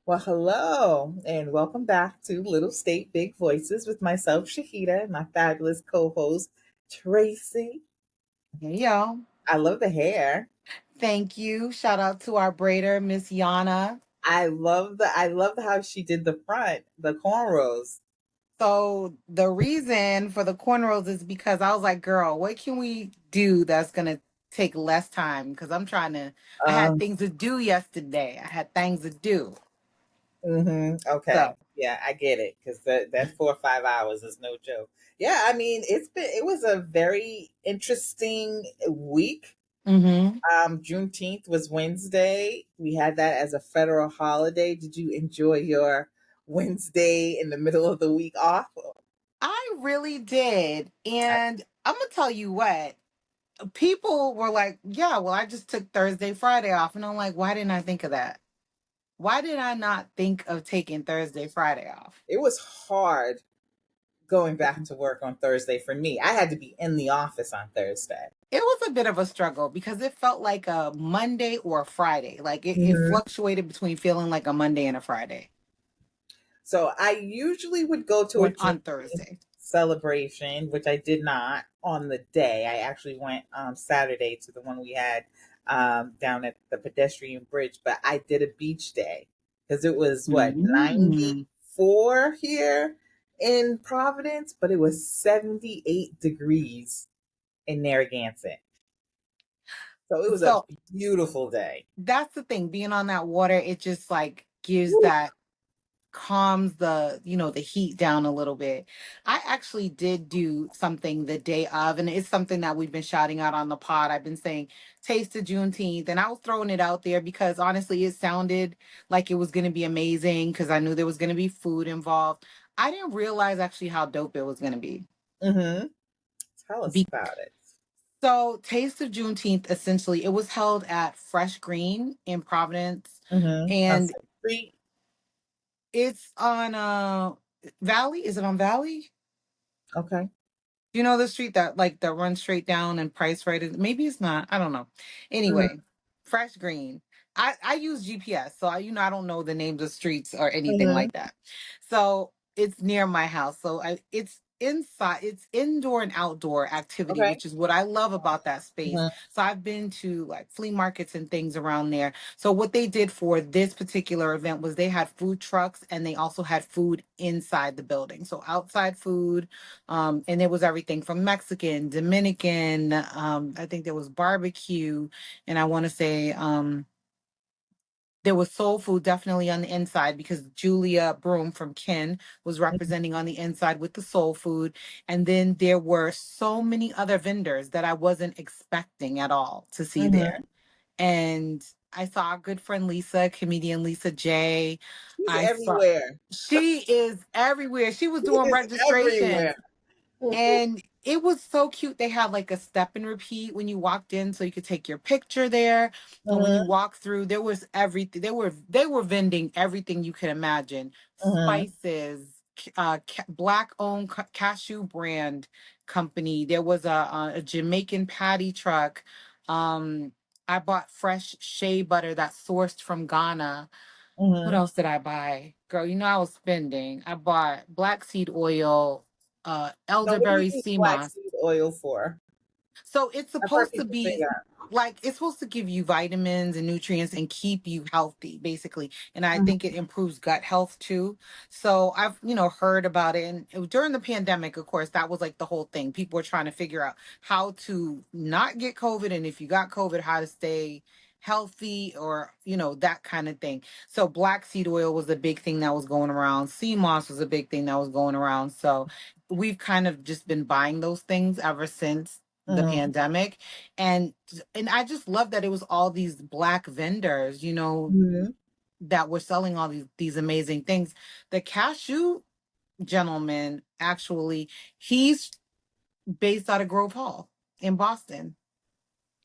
Well, hello, and welcome back to Little State Big Voices with myself, Shahida, and my fabulous co-host, Tracy. Hey, y'all. I love the hair. Thank you. Shout out to our braider, Miss Yana. I love how she did the front, the cornrows. So the reason for the cornrows is because I was like, girl, what can we do that's gonna take less time? Because I had Um, things to do yesterday. I had things to do. okay. So Yeah, I get it because that 4 or 5 hours is no joke. Yeah, I mean, it was a very interesting week. mm-hmm. Juneteenth was Wednesday. We had that as a federal holiday. Did you enjoy your Wednesday in the middle of the week off? I really did. And I'm gonna tell you what, people were like, yeah, well, I just took Thursday, Friday off. And I'm like, why didn't I think of that? Why did I not think of taking Thursday, Friday off? It was hard going back to work on Thursday for me. I had to be in the office on Thursday. It was a bit of a struggle because it felt like a Monday or a Friday. Like it Mhm. fluctuated between feeling like a Monday and a Friday So I usually would go to a when Juneteenth on Thursday. celebration, which I did not on the day. I actually went Saturday to the one we had down at the pedestrian bridge, but I did a beach day because it was what Mm. 94 here in Providence, but it was 78 degrees in Narragansett. So it was a So beautiful day. that's the thing. Being on that water, it just like gives Woo. that calms the heat down a little bit. I actually did do something the day of, and it's something that we've been shouting out on the pod. I've been saying taste of Juneteenth, and I was throwing it out there because honestly it sounded like it was going to be amazing because I knew there was going to be food involved. I didn't realize actually how dope it was going to be. Mm-hmm. Tell us Be- about it. so taste of Juneteenth, essentially it was held at Fresh Green in Providence, Mm-hmm. and Sunset Street. it's on Valley. Is it on Valley? Okay. You know the street that runs straight down and Price Right? Maybe it's not. I don't know. Mm-hmm. Anyway, Fresh Green. I use GPS, so I don't know the names of streets or anything Mm-hmm. like that. So it's near my house. So it's inside. It's indoor and outdoor activity, Okay. which is what I love about that space. Mm-hmm. So I've been to like flea markets and things around there. So what they did for this particular event was they had food trucks and they also had food inside the building. So outside food, and it was everything from Mexican, Dominican, I think there was barbecue, and I want to say there was soul food definitely on the inside because Julia Broom from Kin was representing on the inside with the soul food. And then there were so many other vendors that I wasn't expecting at all to see there. Mm-hmm. And I saw our good friend Lisa, comedian Lisa J. She's I saw everywhere. she is everywhere. She was She doing is registrations. everywhere. Mm-hmm. And it was so cute. They had like a step and repeat when you walked in, so you could take your picture there. And when you walk through, there was everything. They were vending everything you could imagine: Mm-hmm. spices, black owned cashew brand company. There was a Jamaican patty truck. Um, I bought fresh shea butter that's sourced from Ghana. What Mm-hmm. else did I buy? Girl, you know I was spending. I bought black seed oil, Now, what do you elderberry use sea moss. flaxseed oil for? So it's I've heard supposed to people say be that. like it's supposed to give you vitamins and nutrients and keep you healthy, basically. And I think Mhm. it improves gut health too. So I've heard about it. And during the pandemic, of course, that was like the whole thing. People were trying to figure out how to not get COVID. And if you got COVID, how to stay healthy or, that kind of thing. So black seed oil was a big thing that was going around. Sea moss was a big thing that was going around. So we've kind of just been buying those things ever since the Mhm. pandemic. And I just love that it was all these black vendors, Mhm. that were selling all these amazing things. The cashew gentleman, actually, he's based out of Grove Hall in Boston.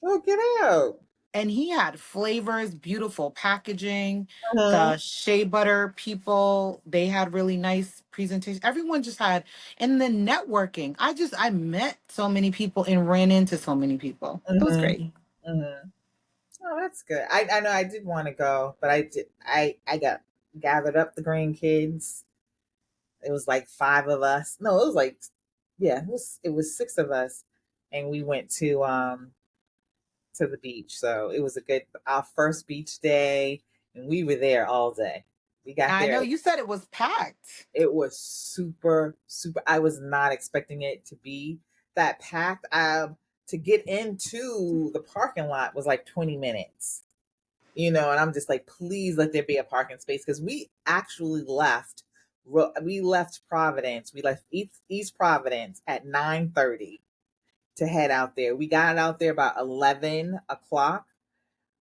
Oh, get out. and he had flavors, beautiful packaging. Mhm. The shea butter people, they had really nice presentation. Everyone just had, and the networking. I met so many people and ran into so many people. It was great. Mhm. Mhm. Oh, that's good. I know I did want to go, but I got gathered up the grandkids. It was like five of us. No, it was like yeah, it was six of us, and we went to the beach. So it was a good our first beach day, and we were there all day. We got I there. know you said it was packed. It was super super. I was not expecting it to be that packed. To get into the parking lot was like 20 minutes. And I'm just like, please let there be a parking space because we actually left Providence. We left East Providence at 9:30 to head out there. We got out there about 11 o'clock,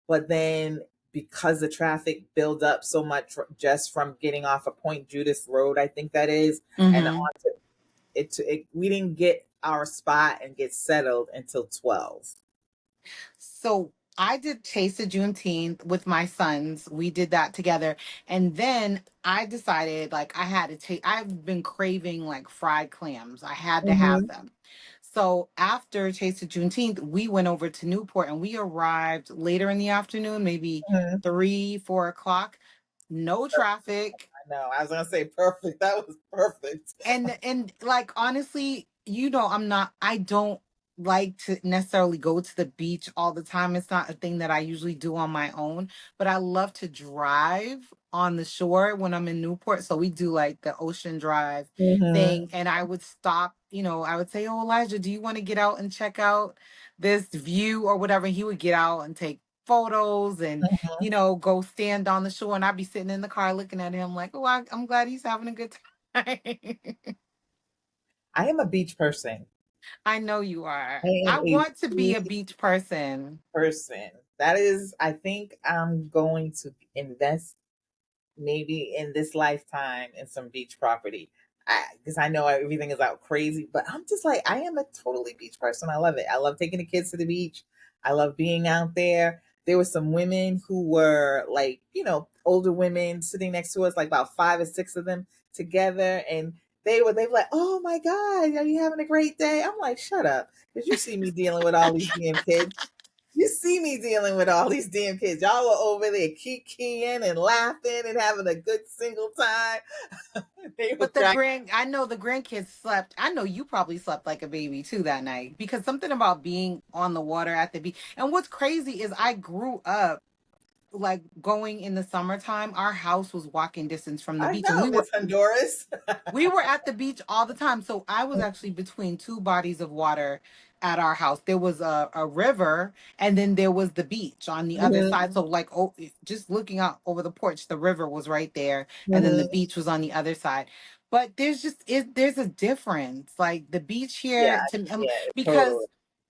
but then because the traffic built up so much just from getting off of Point Judas Road, I think that is, and Hmm. onto we didn't get our spot and get settled until 12. So I did Taste of Juneteenth with my sons. We did that together. And then I decided like I had to take, I've been craving like fried clams. I had to have Mm-hmm. them. So after Taste of Juneteenth, we went over to Newport and we arrived later in the afternoon, maybe Mm-hmm. 3, 4 o'clock. No traffic. I know. I was gonna say perfect. That was perfect. And like honestly, I don't like to necessarily go to the beach all the time. It's not a thing that I usually do on my own, but I love to drive on the shore when I'm in Newport. So we do like the ocean drive Mm-hmm. thing, and I would stop, I would say, "Oh, Elijah, do you want to get out and check out this view or whatever?" He would get out and take photos and Mm-hmm. go stand on the shore, and I'd be sitting in the car looking at him like, "Oh, I'm glad he's having a good time." I am a beach person. I know you are. I am I a want to be a beach beach person. person. That is, I think I'm going to invest maybe in this lifetime in some beach property. Because I know everything is out crazy, but I'm just like, I am a totally beach person. I love it. I love taking the kids to the beach. I love being out there. There were some women who were like, older women sitting next to us, like about five or six of them together. And they were like, oh my God, are you having a great day? I'm like, shut up. Because you see me dealing with all these damn kids. You see me dealing with all these damn kids. Y'all were over there kikiing and laughing and having a good single time. They were But the cracking. I know the grandkids slept. I know you probably slept like a baby too that night because something about being on the water at the beach. And what's crazy is I grew up like going in the summertime. Our house was walking distance from the I beach, and know, Miss Honduras. we were at the beach all the time. So I was actually between two bodies of water at our house. There was a river, and then there was the beach on the other Mhm, side. So like, oh, just looking out over the porch, the river was right there, and then the mhm. beach was on the other side. But there's a difference. Like the beach Yeah, here to yeah, totally. because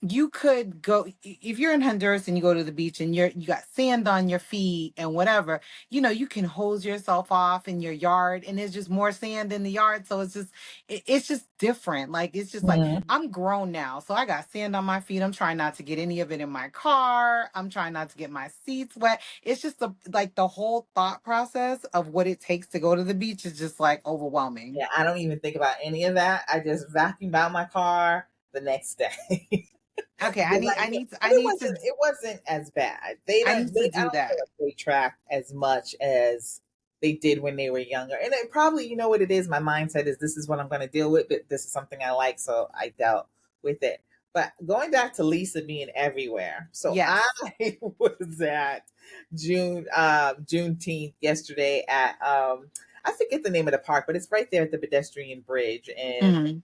you could go if you're in Honduras and you go to the beach and you got sand on your feet and whatever, you can hose yourself off in your yard and there's just more sand in the yard. So it's just different. Like, it's just like, Mhm. I'm grown now. So I got sand on my feet. I'm trying not to get any of it in my car. I'm trying not to get my seats wet. It's just like the whole thought process of what it takes to go to the beach is just like overwhelming. Yeah, I don't even think about any of that. I just vacuumed out my car the next day. Okay. I Because need, I I knew, need, but I need to, it wasn't as bad. They I don't need to I do don't feel that. like they tracked as much as they did when they were younger. And it probably, you know what it is, my mindset is this is what I'm going to deal with, but this is something I like, so I dealt with it. But going back to Lisa being everywhere. So I Yes. was at Juneteenth yesterday at I forget the name of the park, but it's right there at the pedestrian bridge, and Hmm.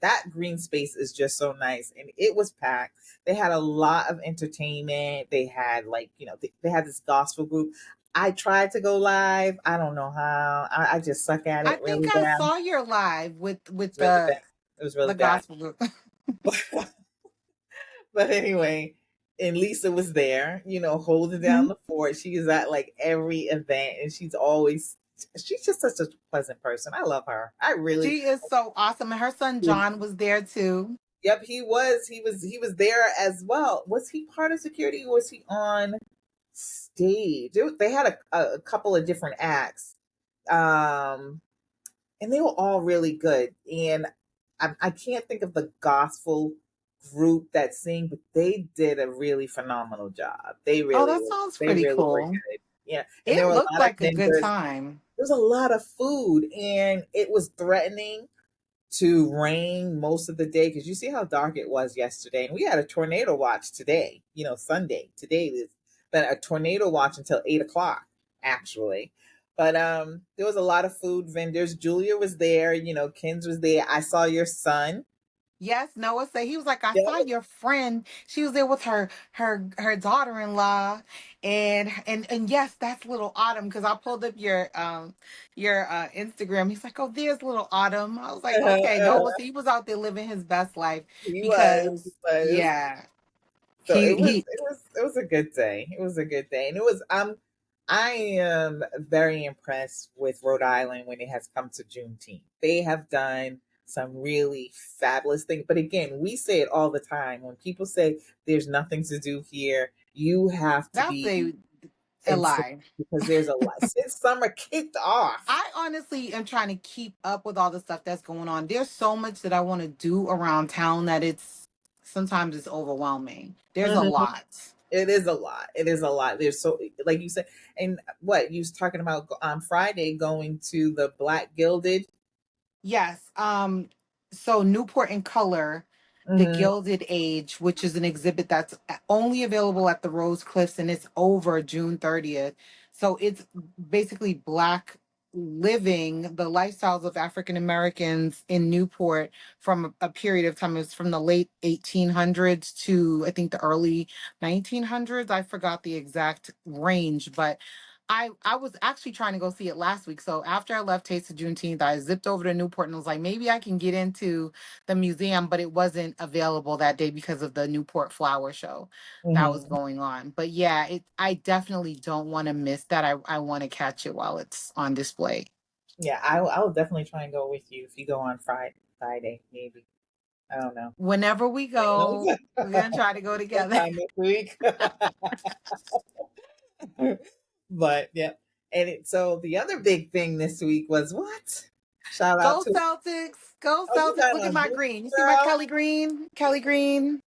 that green space is just so nice, and it was packed. They had a lot of entertainment. They had like they had this gospel group. I tried to go live. I don't know how. I just suck at I it think really I bad. saw your live with It's really bad. It was really the bad. gospel group. But anyway, and Lisa was there, holding down the fort. She is at like every event, and she's just such a pleasant person. I love her. I really She is so awesome. And her son really John was there too. Yep, he was. He was there as well. Was he part of security or was he on stage? They had a couple of different acts. Um and they were all really good. And I can't think of the gospel group that sing, but they did a really phenomenal job. Oh, that sounds They pretty really were cool. good. Yeah, and there It were a looked lot of like a good vendors. time. There was a lot of food, and it was threatening to rain most of the day because you see how dark it was yesterday. And we had a tornado watch today, Sunday. Today is been a tornado watch until 8 o'clock, actually. But there was a lot of food vendors. Julia was there, Kins was there. I saw your son. Yes, Noah said he was like, I saw Yep. your friend. She was there with her daughter-in-law, and yes, that's little Autumn. Because I pulled up your Instagram. He's like, oh, there's little Autumn. I was like, okay, Noah, he was out there living his best life He was, he because was. yeah, So he it was he it was it was a good day. It was a good day. And I am very impressed with Rhode Island when it has come to Juneteenth. They have done some really fabulous things. But again, we say it all the time. When people say there's nothing to do here, you have to that's be a in sync lie. because there's a lot. Since summer kicked off. I honestly am trying to keep up with all the stuff that's going on. There's so much that I want to do around town that it's sometimes it's overwhelming. There's a Mhm. lot. It is a lot. It is a lot. There's so, like you said, and what you was talking about on Friday, going to the Black Gilded. Yes. So Newport in Color, The Hmm. Gilded Age, which is an exhibit that's only available at the Rose Cliffs and it's over June 30th. So it's basically Black living the lifestyles of African Americans in Newport from a period of time. It's from the late 1800s to I think the early 1900s. I forgot the exact range, but I was actually trying to go see it last week. So after I left Taste of Juneteenth, I zipped over to Newport and was like, maybe I can get into the museum, but it wasn't available that day because of the Newport Flower Show that was Hmm. going on. But yeah, I definitely don't want to miss that. I want to catch it while it's on display. Yeah, I will definitely try and go with you if you go on Friday, maybe. I don't know. Whenever we go, we're gonna try to go together. Sometime next week. But yeah. So the other big thing this week was what? Shout out Go to, Celtics! Go oh, you Celtics! got Look at on my green, green. You see my girl. Kelly Green? Kelly Green.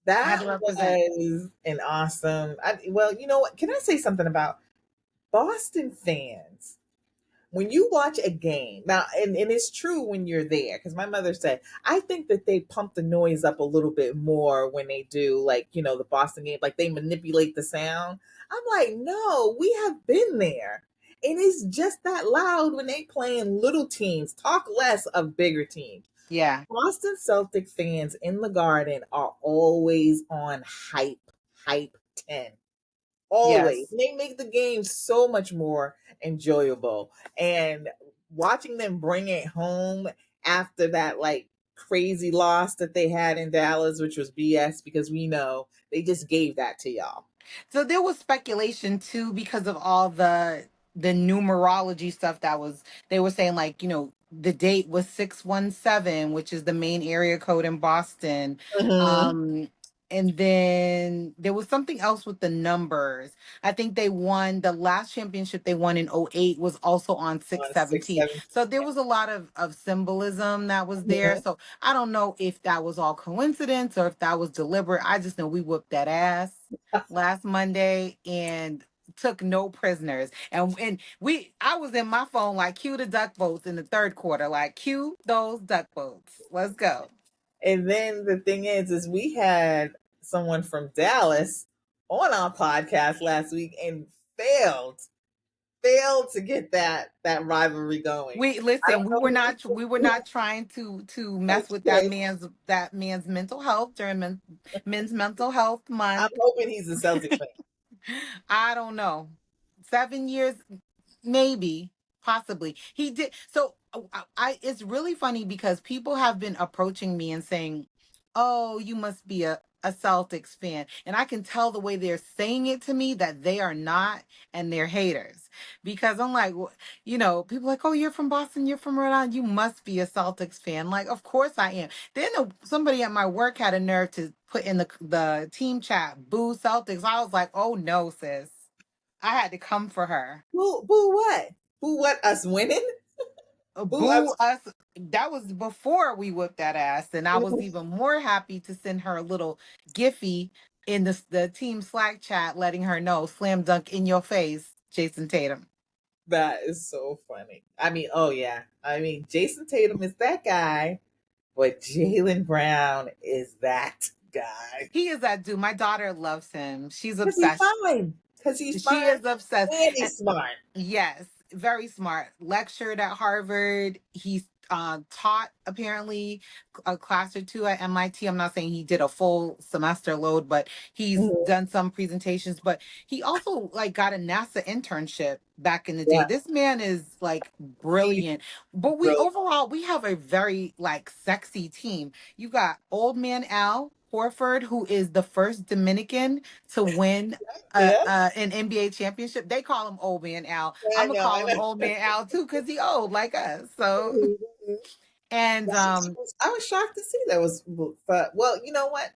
I had That to represent. was an awesome. Well, you know what? Can I say something about Boston fans? When you watch a game now, and it's true when you're there, because my mother said, I think that they pump the noise up a little bit more when they do, like, the Boston game, like they manipulate the sound. I'm like, no, we have been there. And it's just that loud when they playing little teams. Talk less of bigger teams. Yeah. Boston Celtic fans in the Garden are always on hype 10. Always. Yes. They make the game so much more enjoyable. And watching them bring it home after that, like, crazy loss that they had in Dallas, which was BS because we know they just gave that to y'all. So there was speculation too because of all the numerology stuff that was they were saying like, the date was 617, which is the main area code in Boston. Mm-hmm. Um and then there was something else with the numbers. I think they won the last championship they won in '08 was also on On six 617. seven. So there was a lot of symbolism that was there. Mm-hmm. So I don't know if that was all coincidence or if that was deliberate. I just know we whooped that ass last Monday and took no prisoners. And I was in my phone like cue the duck boats in the third quarter, like cue those duck boats. Let's go. And then the thing is we had someone from Dallas on our podcast last week and failed failed to get that rivalry going. We I listen, don't know we were not trying to mess Coach with Chris. that man's mental health during men's mental health I'm month. hoping he's a Celtic fan. I don't know. 7 years, maybe, possibly. He did. So it's really funny because people have been approaching me and saying, oh, you must be a Celtics fan. And I can tell the way they're saying it to me that they are not, and they're haters. Because I'm like, people are like, oh, you're from Boston, you're from Rhode Island, you must be a Celtics fan. Like, of course I am. Then somebody at my work had a nerve to put in the team chat, boo Celtics. I was like, oh no, sis. I had to come for her. Boo what? Boo what? Us winning? Boo Boo us? us. That was before we whooped that ass, and I was even more happy to send her a little gify in the team Slack chat, letting her know, slam dunk in your face, Jason Tatum. That is so funny. I mean, oh yeah. I mean, Jason Tatum is that guy, but Jalen Brown is that guy. He is that dude. My daughter loves him. She's Cause he's obsessed. fine. Cause he's She fine is obsessed. and And he's smart. yes, very smart. Lectured at Harvard. He's taught apparently a class or two at MIT. I'm not saying he did a full semester load, but he's Mhm. done some presentations. But he also like got a NASA internship back in the day. Yeah, This man is like he's brilliant. But we brilliant. overall we have a very like sexy team. You got old man Al Horford, who is the first Dominican to win Yeah, an NBA championship. They call him Old Man Al. I I'm gonna know, I call him know. Old Man Al too, because he old like us. So Mhm. and I was shocked to see that was, but well, you know what?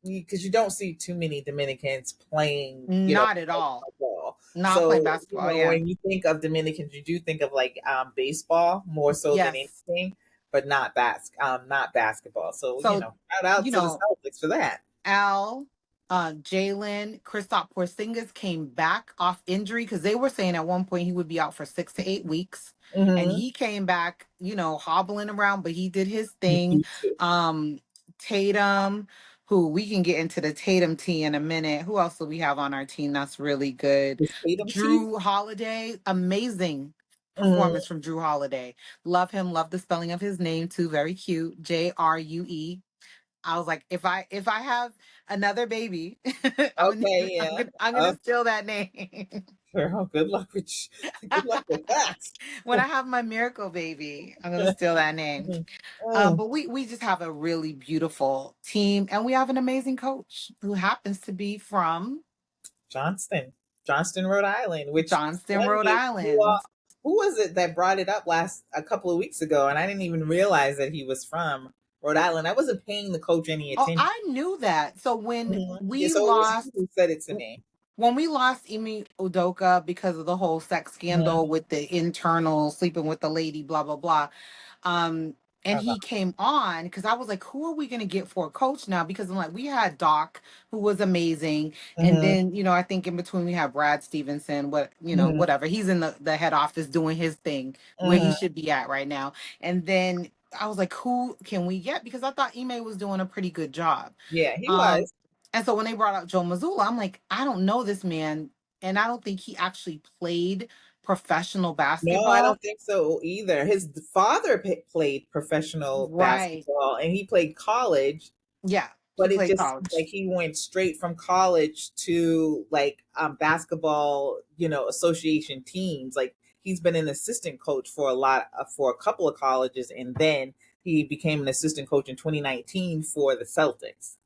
Because you don't see too many Dominicans playing, not at all. football. Not playing So, basketball. Yeah. when you think of Dominicans, you do think of like baseball more so than Yes. anything, but not basketball. So, So shout out you to the know, Celtics for that. Al, Jalen, Kristaps Porzingis came back off injury because they were saying at one point he would be out for 6 to 8 weeks, and Mm-hmm. he came back, hobbling around, but he did his thing. Me too. Um, Tatum, who we can get into the Tatum tea in a minute. Who else do we have on our team that's really good? Is Tatum teeth? Drew Holiday, amazing Mm-hmm. performance from Drew Holiday. Love him. Love the spelling of his name too. Very cute. Jrue. I was like, if I have another baby, Okay, yeah. I'm gonna steal that name. Girl, good luck with good luck with that. When I have my miracle baby, I'm gonna steal that name. Mhm. Mm. But we just have a really beautiful team, and we have an amazing coach who happens to be from Johnston, Johnston, Rhode Island, which Johnston, one Rhode day Island. who was it that brought it up a couple of weeks ago, and I didn't even realize that he was from Rhode Island. I wasn't paying the coach any Oh, attention. I knew that. So Yeah, so it was you who said it to me. when we lost Emi Udoka because of the whole sex Mhm. scandal with the internal sleeping with the lady, blah blah blah. And Okay. he came on because I was like, who are we going to get for a coach now? Because I'm like, we had Doc, who was amazing. And Hmm. then, I think in between we have Brad Stevenson, Hmm. whatever. He's in the head office doing his thing where he Hmm. should be at right now. And then I was like, who can we get? Because I thought Ime was doing a pretty good job. Yeah, he Um, was. and so when they brought out Joe Mazzulla, I'm like, I don't know this man. And I don't think he actually played professional No, I basketball. don't think so either. His father played professional Right. basketball, and he played college, Yeah. He but it played just college. like he went straight from college to like basketball, association teams. Like he's been an assistant coach for a couple of colleges, and then he became an assistant coach in 2019 for the Celtics.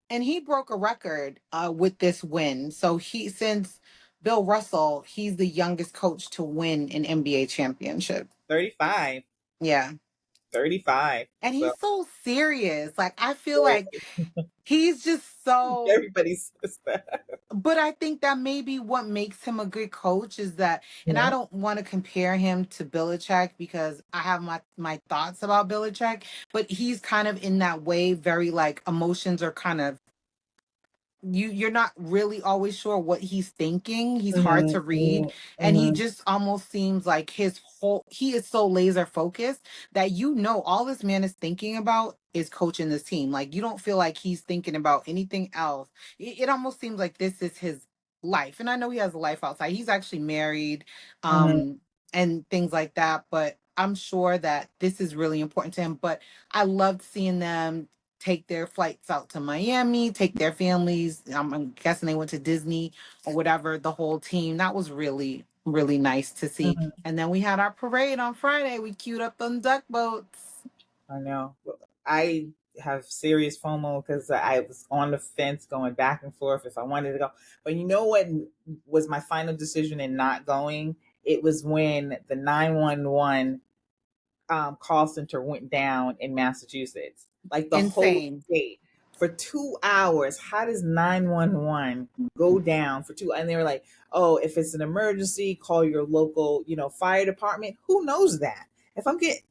And he broke a record with this win. So since Bill Russell, he's the youngest coach to win an NBA championship. 35, Yeah. 35. And So he's so serious. Like I feel like he's just so, everybody says that. but I think that maybe what makes him a good coach is that, and I Mhm. don't want to compare him to Belichick because I have my thoughts about Belichick, but he's kind of in that way, very like emotions are kind of you're not really always sure what he's thinking. He's hard Mhm, to read, mhm, and he mhm, just almost seems like he is so laser focused that all this man is thinking about is coaching this team. Like you don't feel like he's thinking about anything else. It almost seems like this is his life. And I know he has a life outside. He's actually married mhm. um and things like that, but I'm sure that this is really important to him. But I loved seeing them take their flights out to Miami, take their families. I'm guessing they went to Disney or whatever, the whole team. That was really, really nice to see. Mhm. And then we had our parade on Friday. We queued up on duck boats. I know. I have serious FOMO because I was on the fence going back and forth if I wanted to go. But you know what was my final decision in not going? It was when the 911 call center went down in Massachusetts. Like the whole Insane. state for 2 hours. How does 911 go down for two? And they were like, "Oh, if it's an emergency, call your local, fire department." Who knows that? If I'm getting,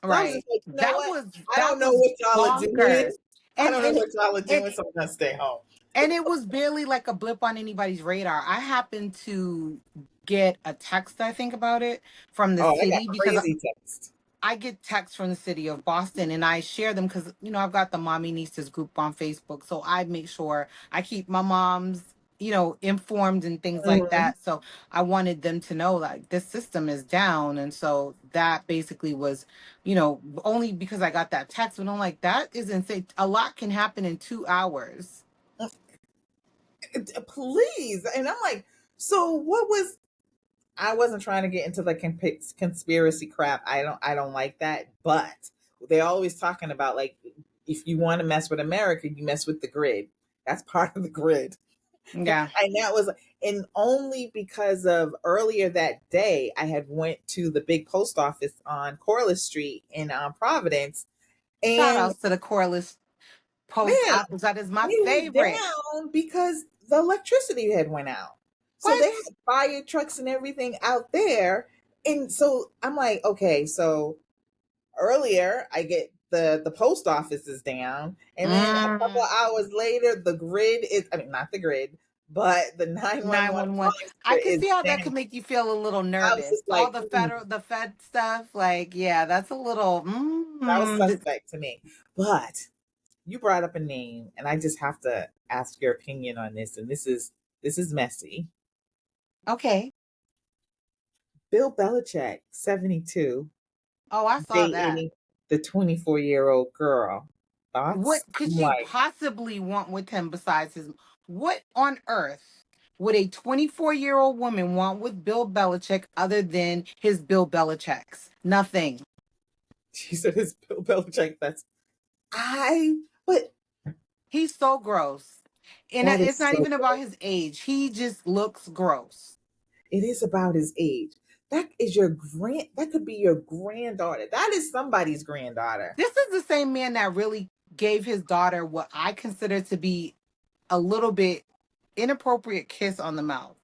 I was Right. just like, you know That what? was I don't that know was what y'all are doing. bonkers. I And don't know and what y'all are and doing, so I'm gonna stay home. and it was barely like a blip on anybody's radar. I happened to get a text, I think about it, from the Oh, I got city because crazy text. I get texts from the city of Boston and I share them because, I've got the Mommy Nieces group on Facebook. So I make sure I keep my moms, informed and things like Mhm. that. So I wanted them to know like this system is down. And so that basically was, only because I got that text. But I'm like, that is insane. A lot can happen in 2 hours. Please, and I'm like, so what was I wasn't trying to get into the conspiracy crap. I don't like that. But they're always talking about like if you want to mess with America, you mess with the grid. That's part of the grid. Yeah. And that was and only because of earlier that day I had went to the big post office on Corliss Street in Providence, Shout and outs to the Corliss Post man, Office. That is my they were favorite. down because the electricity had went out. So they What? had fire trucks and everything out there. And so I'm like, okay, so earlier I get the post office is down. And then a couple of Mm. hours later, the grid is, I mean, not the grid, but the 911 911. calling I center can is see how that down. could make you feel a little I was nervous. just All like, the Fed stuff, like, yeah, that's a little. that was suspect to me. But you brought up a name, and I just have to ask your opinion on this. And this is messy. Okay. Bill Belichick, 72, Oh, I saw that. dating the 24-year-old girl. What Thoughts? could I'm she like, possibly want with him besides his? What on earth would a 24-year-old woman want with Bill Belichick other than his Bill Belichick's? Nothing. she said it's Bill Belichick. But He's so gross. And that it's is not so even about good. his age. He just looks gross. It is about his age. That could be your granddaughter. That is somebody's granddaughter. This is the same man that really gave his daughter what I consider to be a little bit inappropriate kiss on the mouth.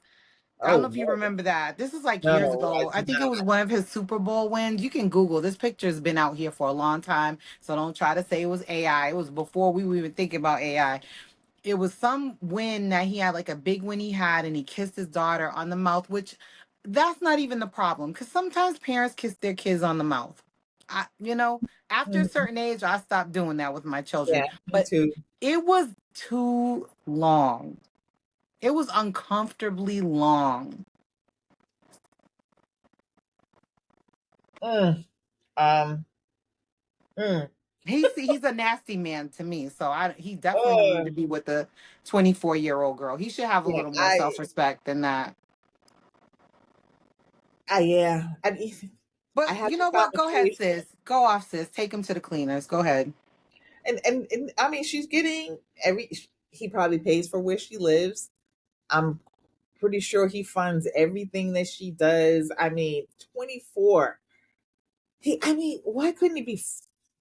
I don't know Oh if you no. remember that. This is like years No, I ago. I do think it not. was one of his Super Bowl wins. You can Google. This picture has been out here for a long time. So don't try to say it was AI. It was before we were even thinking about AI. It was some win that he had, like a big win he had, and he kissed his daughter on the mouth, which that's not even the problem. Because sometimes parents kiss their kids on the mouth. After a Mhm. certain age, I stopped doing that with my children. Yeah, me But too. it was too long. It was uncomfortably long. Mm, um, mm, He's a nasty man to me. So he definitely don't need uh, to be with a 24-year-old girl. He should have a yeah, little more self-respect than that. yeah. I mean, I But had you this know what? Go ahead, conversation, sis. Go off, sis. Take him to the cleaners. Go ahead. and I mean, she's getting every. He probably pays for where she lives. I'm pretty sure he funds everything that she does. I mean, 24. I mean, why couldn't he be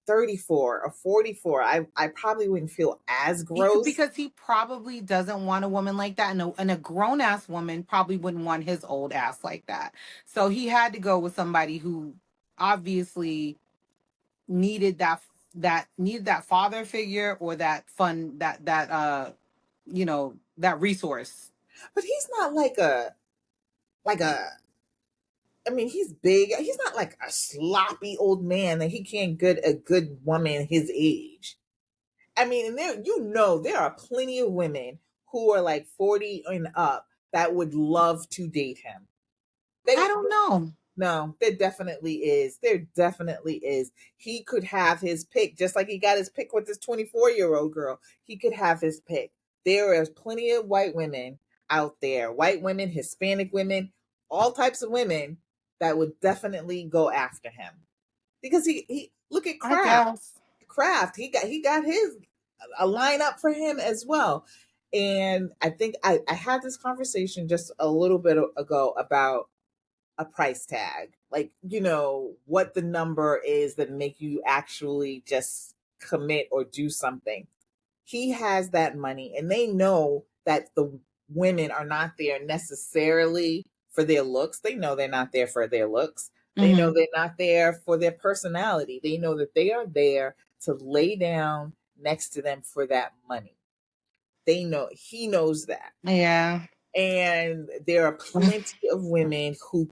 34 or 44? I probably wouldn't feel as gross. Because he probably doesn't want a woman like that, and a grown ass woman probably wouldn't want his old ass like that. So he had to go with somebody who obviously needed that father figure or that fun that resource. But he's not like a I mean, he's big. He's not like a sloppy old man that he can't get a good woman his age. I mean, and there are plenty of women who are like 40 and up that would love to date him. I They don't know. No, there definitely is. There definitely is. He could have his pick, just like he got his pick with this 24-year-old girl. He could have his pick. There is plenty of white women out there, white women, Hispanic women, all types of women that would definitely go after him because he look at I Kraft. guess. craft. He got his a lineup for him as well. And I think I had this conversation just a little bit ago about a price tag, like, what the number is that make you actually just commit or do something. He has that money, and they know that the women are not there necessarily for their looks. They know they're not there for their looks. They know Hmm. they're not there for their personality. They know that they are there to lay down next to them for that money. They know, he knows that. Yeah. And there are plenty of women who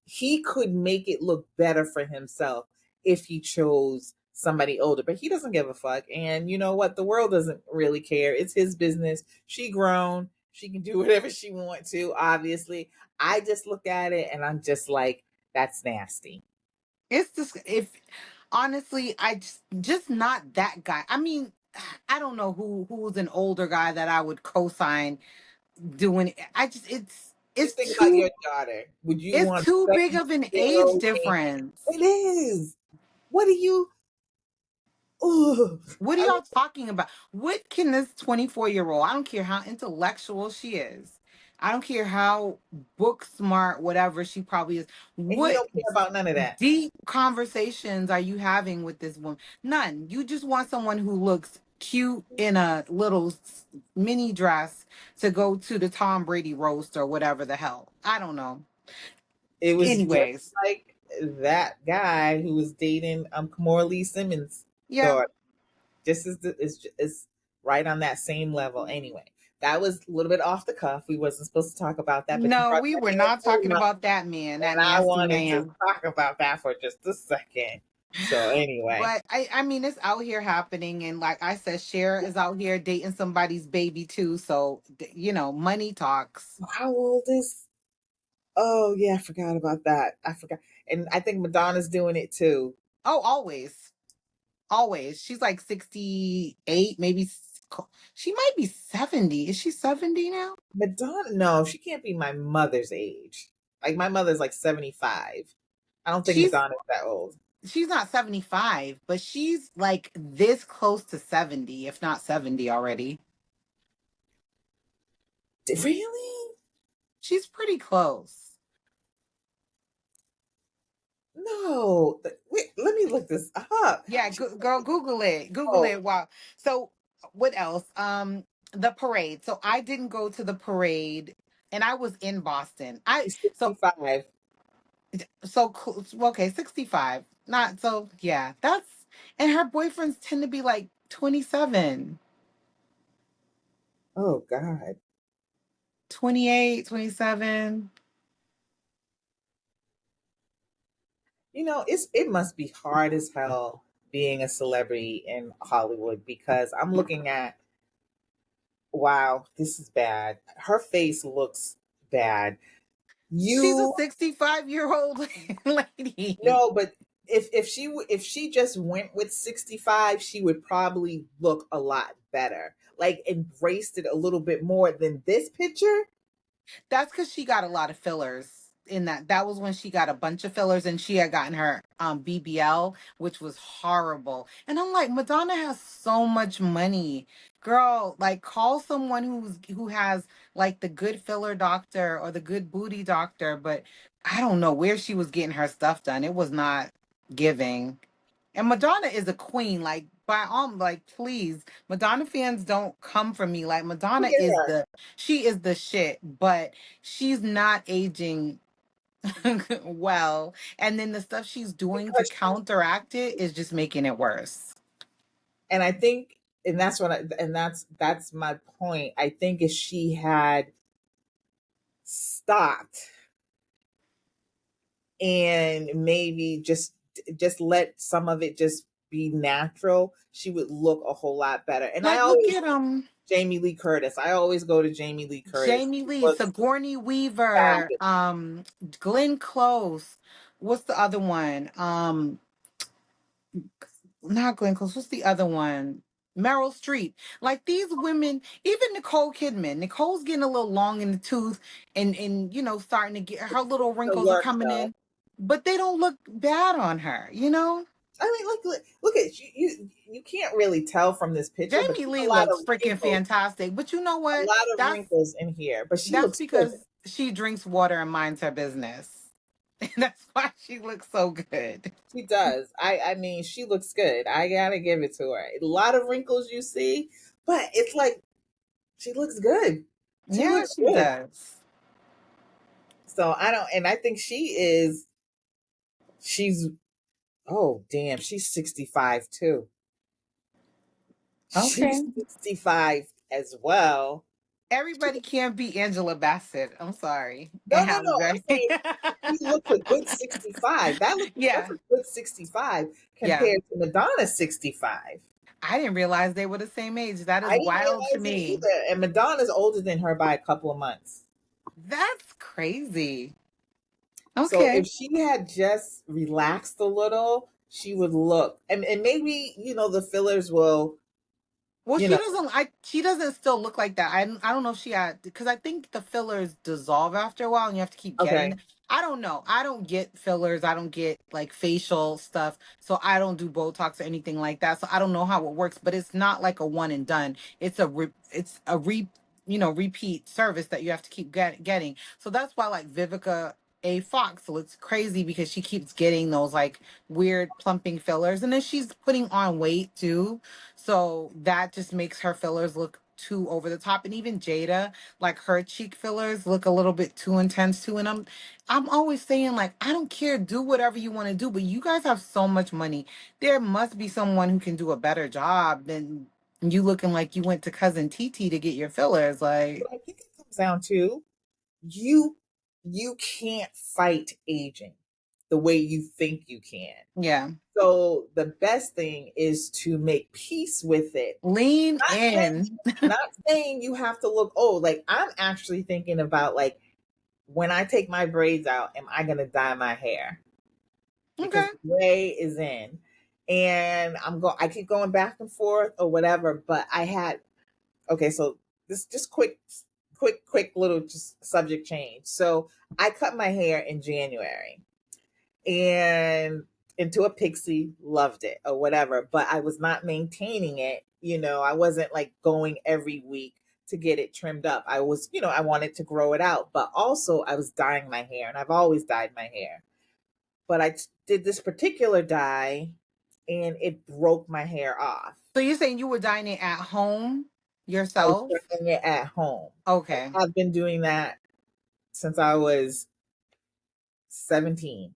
he could make it look better for himself if he chose somebody older, but he doesn't give a fuck. And you know what, the world doesn't really care. It's his business. She grown, she can do whatever she wants to, obviously. I just look at it and I'm just like, that's nasty. It's just, if honestly, I just not that guy. I mean, I don't know who's an older guy that I would co-sign doing it. I just Just think about your daughter. Would you it's want too a big 70 of an year age old man? difference. It is. What do you, oh, What are y'all talking about? What can this 24-year-old, I don't care how intellectual she is, I don't care how book smart, whatever she probably is, and he what don't care about none of that. deep conversations are you having with this woman? None. You just want someone who looks cute in a little mini dress to go to the Tom Brady roast or whatever the hell. I don't know. It was just Anyways, like that guy who was dating Kamora Lee Simmons' yeah. daughter. Just as is right on that same level. Anyway, that was a little bit off the cuff. We wasn't supposed to talk about that, but you No, brought we that were in not too talking much, about that man, that and I nasty wanted to man. talk about that for just a second. So anyway, But I mean, it's out here happening, and like I said, Cher is out here dating somebody's baby too. So money talks. how old is? Oh yeah, I forgot about that. I forgot, and I think Madonna's doing it too. Oh, always, always. She's like 68, maybe. She might be 70. Is she 70 now? Madonna, no, she can't be my mother's age. Like my mother's like 75. I don't think She's Madonna's that old. she's not 75, but she's like this close to 70, if not 70 already. Really? She's pretty close. No. Wait, let me look this up. Yeah, girl, Google it. Google Oh, it. Wow. So, what else? The parade. So I didn't go to the parade, and I was in Boston. she's 65. Okay, 65. Not so. Yeah, that's, and her boyfriends tend to be like 27, Oh God. 28, 27. It must be hard as hell being a celebrity in Hollywood because I'm looking at, wow, this is bad. Her face looks bad. She's a You 65-year-old lady. know, but if she just went with 65, she would probably look a lot better. Like embraced it a little bit more than this picture. That's because she got a lot of fillers in that. That was when she got a bunch of fillers, and she had gotten her BBL, which was horrible. And I'm like, Madonna has so much money. Girl, like call someone who has like the good filler doctor or the good booty doctor, but I don't know where she was getting her stuff done. It was not giving. And Madonna is a queen. Like by all, like please, Madonna fans don't come for me. Like Look Madonna at is her. she is the shit, but she's not aging well. And then the stuff she's doing to Because counteract it is just making it worse. and I think and that's my point. I think if she had stopped and maybe just let some of it just be natural, she would look a whole lot better. And I Like look always at Jamie Lee Curtis. I always go to Jamie Lee Curtis. Jamie She Lee, looks Sigourney Weaver, fabulous. Glenn Close. What's the other one? Not Glenn Close. What's the other one? Meryl Streep. Like these women, even Nicole Kidman. Nicole's getting a little long in the tooth, and starting to get her little The wrinkles are work coming though. in, but they don't look bad on her. I mean, look at you can't really tell from this picture, but Jamie there's Lee a lot looks of freaking wrinkles, fantastic. But you know what? That's in here, but she that's looks good. because she drinks water and minds her business. That's why she looks so good. She does. I mean, she looks good. I gotta give it to her. A lot of wrinkles you see, but it's like she looks good. She Yeah, looks she good. does. So I don't, and I think she's, oh damn, she's 65 too. She's Okay. 65 as well. Everybody can't be Angela Bassett. I'm sorry. No, And no, have a no. I'm very saying she looks a good 65. That's Yeah. a good 65 Yeah. compared to Madonna's 65. I didn't realize they were the same age. That I is didn't wild to realize it me. either. And Madonna's older than her by a couple of months. That's crazy. So Okay. if she had just relaxed a little, she would look, and maybe, the fillers will, Well, you she know, doesn't. She doesn't still look like that. I don't know if she had, because I think the fillers dissolve after a while, and you have to keep getting. okay. I don't know. I don't get fillers. I don't get like facial stuff. So I don't do Botox or anything like that. So I don't know how it works. But it's not like a one and done. It's a repeat service that you have to keep getting. So that's why like Vivica A. Fox looks crazy because she keeps getting those like weird plumping fillers, and then she's putting on weight too. So that just makes her fillers look too over the top. And even Jada, like her cheek fillers look a little bit too intense too. And I'm always saying, like, I don't care, do whatever you want to do, but you guys have so much money. There must be someone who can do a better job than you looking like you went to cousin Titi to get your fillers. Like, But I think it comes down to you you can't fight aging the way you think you can. yeah. So the best thing is to make peace with it. Lean Not saying in. not saying you have to look old. Like I'm actually thinking about, like, when I take my braids out, am I gonna dye my hair? Because Okay. the gray is in. And I keep going back and forth or whatever, but I had okay, so this just quick little just subject change. So I cut my hair in January and into a pixie, loved it or whatever, but I was not maintaining it. I wasn't like going every week to get it trimmed up. I was, I wanted to grow it out, but also I was dyeing my hair, and I've always dyed my hair. But did this particular dye and it broke my hair off. So you're saying you were dining at home I was yourself? dyeing it at home. And Okay. I've been doing that since I was 17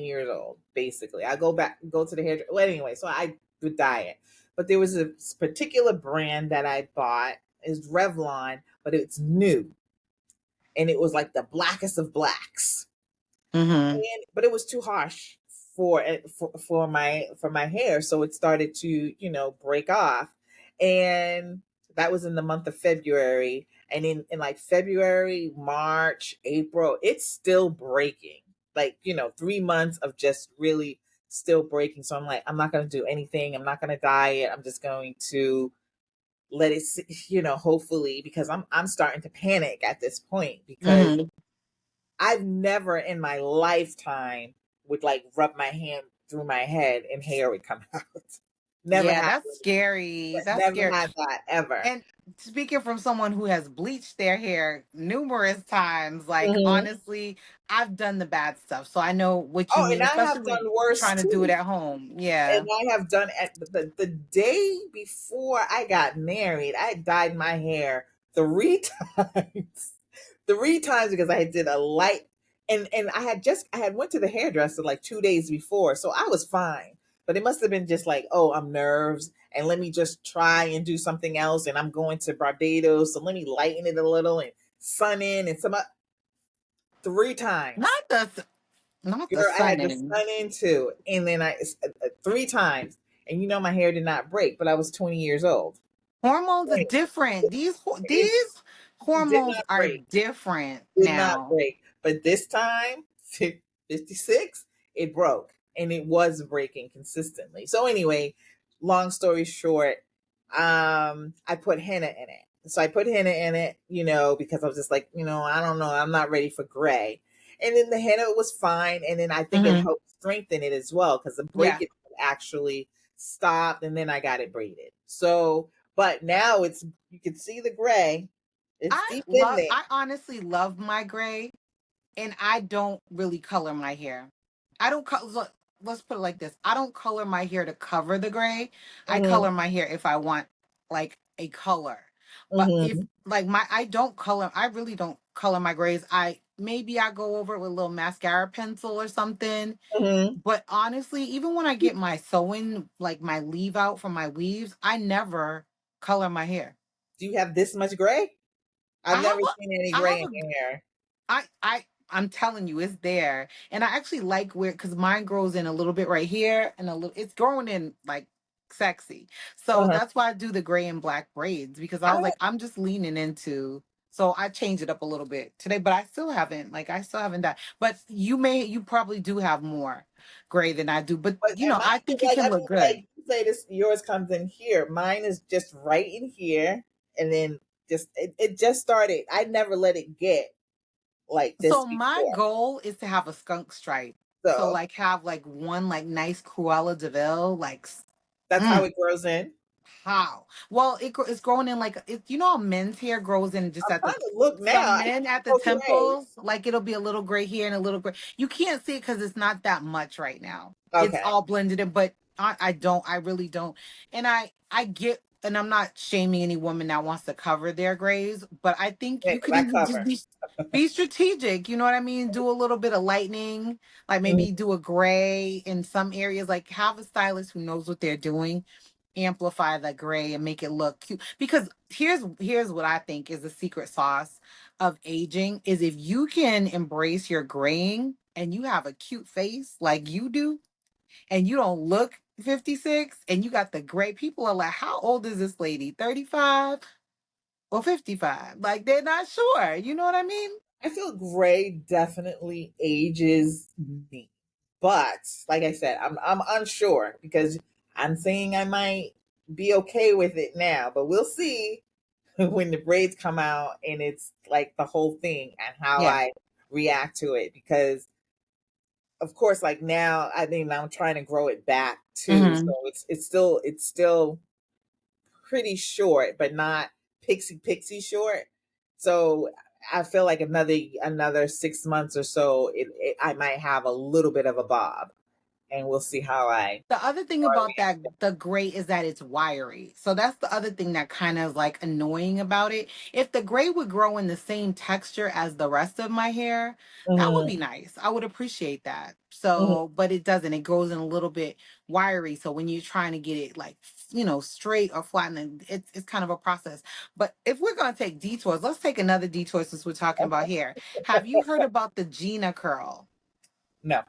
years old, basically. I go to the hairdresser. Well, anyway, so I would dye it. But there was a particular brand that I bought, is Revlon, but it's new. And it was like the blackest of blacks. Mm-hmm. But it was too harsh for my hair, so it started to, break off. And that was in the month of February, and in like February, March, April, it's still breaking, like, 3 months of just really still breaking. So I'm like, I'm not going to do anything, I'm not going to dye it, I'm just going to let it hopefully, because I'm starting to panic at this point, because Mm-hmm. I've never in my lifetime would like rub my hand through my head and hair would come out. Never Yeah, had that's scary. That's never scary. had that ever. And speaking from someone who has bleached their hair numerous times, like Mhm. honestly, I've done the bad stuff. So I know what you Oh, and mean, I especially have with done worse trying to do it too. at home. And Yeah. I have done at the day before I got married, I dyed my hair three times. Three times, because I did a light, and I had went to the hairdresser like 2 days before, so I was fine. But it must have been just like, oh, I'm nerves, and let me just try and do something else, and I'm going to Barbados, so let me lighten it a little and sun in and three times. Not the not the Girl, I had to sun. sun in too, and then three times, and my hair did not break, but I was 20 years old. Hormones are different. It These did hormones not are break. different Did not now. break. But this time, 56, it broke, and it was breaking consistently. So anyway, long story short, I put henna in it. So I put henna in it, because I was just like, I don't know, I'm not ready for gray. And then the henna was fine, and then I think it Hmm. helped strengthen it as well, because the Yeah. breakage actually stopped, and then I got it braided. So, but now it's, you can see the gray. It's deep in there. I honestly love my gray, and I don't really color my hair. I don't color. Let's put it like this: I don't color my hair to cover the gray. I Hmm. color my hair if I want like a color. But if Hmm. like I don't color. I really don't color my grays. I go over it with a little mascara pencil or something. Hmm. But honestly, even when I get my sewing, like my leave out from my weaves, I never color my hair. Do you have this much gray? I've I never have seen any I gray have in a your hair. I'm telling you, it's there. And I actually like where, because mine grows in a little bit right here and a little, it's growing in like sexy. So Uh-huh. that's why I do the gray and black braids, because I was like, I'm just leaning into, so I changed it up a little bit today, but I still haven't done. But you probably do have more gray than I do, but But and mine I is think it like, can I look mean, good. like you say this, yours comes in here. Mine is just right in here, and then just it just started. I never let it get like this So my before. goal is to have a skunk stripe. So So like have like one like nice Cruella de Vil, like that's how mm, it grows in. how? Well, it's growing in like how men's hair grows in just I'm at the trying to look now. some I men see at the no gray. temples, like it'll be a little gray here and a little gray. You can't see it because it's not that much right now. It's Okay, all blended in, but I really don't. And I get, and I'm not shaming any woman that wants to cover their grays, but I think you because could I even just cover. be strategic. You know what I mean? Do a little bit of lightning, like maybe Mhm. do a gray in some areas. Like have a stylist who knows what they're doing, amplify the gray and make it look cute. Because here's what I think is the secret sauce of aging is if you can embrace your graying and you have a cute face like you do and you don't look 56 and you got the gray, people are like, how old is this lady? 35 or 55? Like they're not sure. You know what I mean? I feel gray definitely ages me, but like I said, I'm unsure because I'm saying I might be okay with it now, but we'll see when the braids come out and it's like the whole thing and how Yeah. I react to it, because of course, like now I mean I'm trying to grow it back too, so Hmm. it's still pretty short, but not pixie short. So I feel like another 6 months or so, I might have a little bit of a bob, and we'll see The other thing how I about react. that, the gray, is that it's wiry. So that's the other thing that kind of like annoying about it. If the gray would grow in the same texture as the rest of my hair, that would Hmm. be nice. I would appreciate that. Hmm. So, but it doesn't. It grows in a little bit wiry. So when you're trying to get it like, straight or flattened, it's kind of a process. But if we're going to take detours, let's take another detour since we're talking about hair. Have you heard about the Gina curl? No.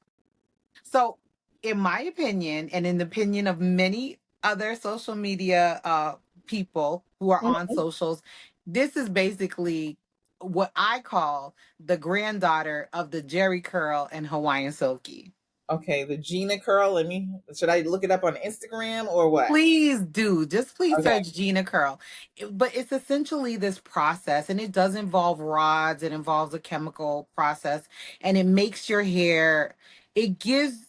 So, in my opinion, and in the opinion of many other social media people who are on Mhm. socials, this is basically what I call the granddaughter of the Jerry curl and Hawaiian silky. Okay, the Gina curl. Should I look it up on Instagram or what? Please do. Just please Okay. search Gina Curl. But it's essentially this process, and it does involve rods. It involves a chemical process, and it makes your hair, it gives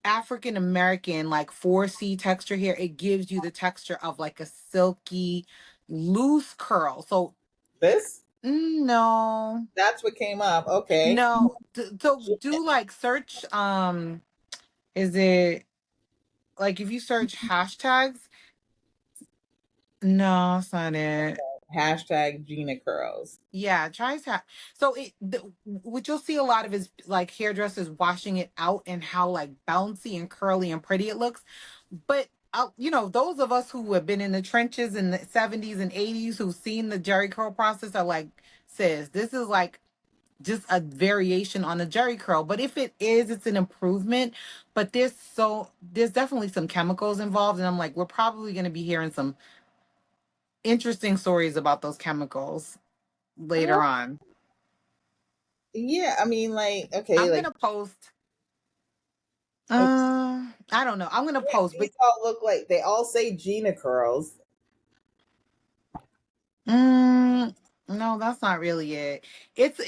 African American, like 4C texture hair, it gives you the texture of like a silky, loose curl. So, This? no, That's what came up. Okay. no. So do like search, is it like if you search hashtags? No, it's not it. Hashtag Gina curls. Yeah, try to. So what you'll see a lot of is like hairdressers washing it out and how like bouncy and curly and pretty it looks. But those of us who have been in the trenches in the 70s and 80s who've seen the Jerry curl process are like, sis, this is like just a variation on the Jerry curl. But if it is, it's an improvement. But there's definitely some chemicals involved, and I'm like, we're probably going to be hearing some interesting stories about those chemicals later Uh, on. yeah, I mean, like, okay, I'm like, gonna post. okay, I don't know. I'm gonna yeah, post, but these all look like they all say Gina curls. mm, no, that's not really it. It's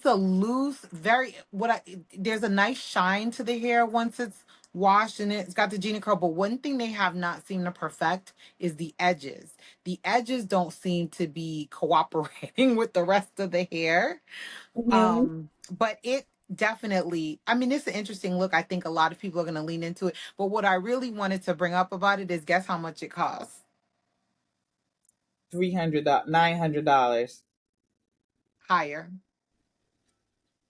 a loose, very what I. There's a nice shine to the hair once it's washed and it's got the genie curl. But one thing they have not seemed to perfect is the edges. The edges don't seem to be cooperating with the rest of the hair. Hmm. But it definitely, I mean, it's an interesting look. I think a lot of people are going to lean into it. But what I really wanted to bring up about it is guess how much it costs? 300, $900, Higher,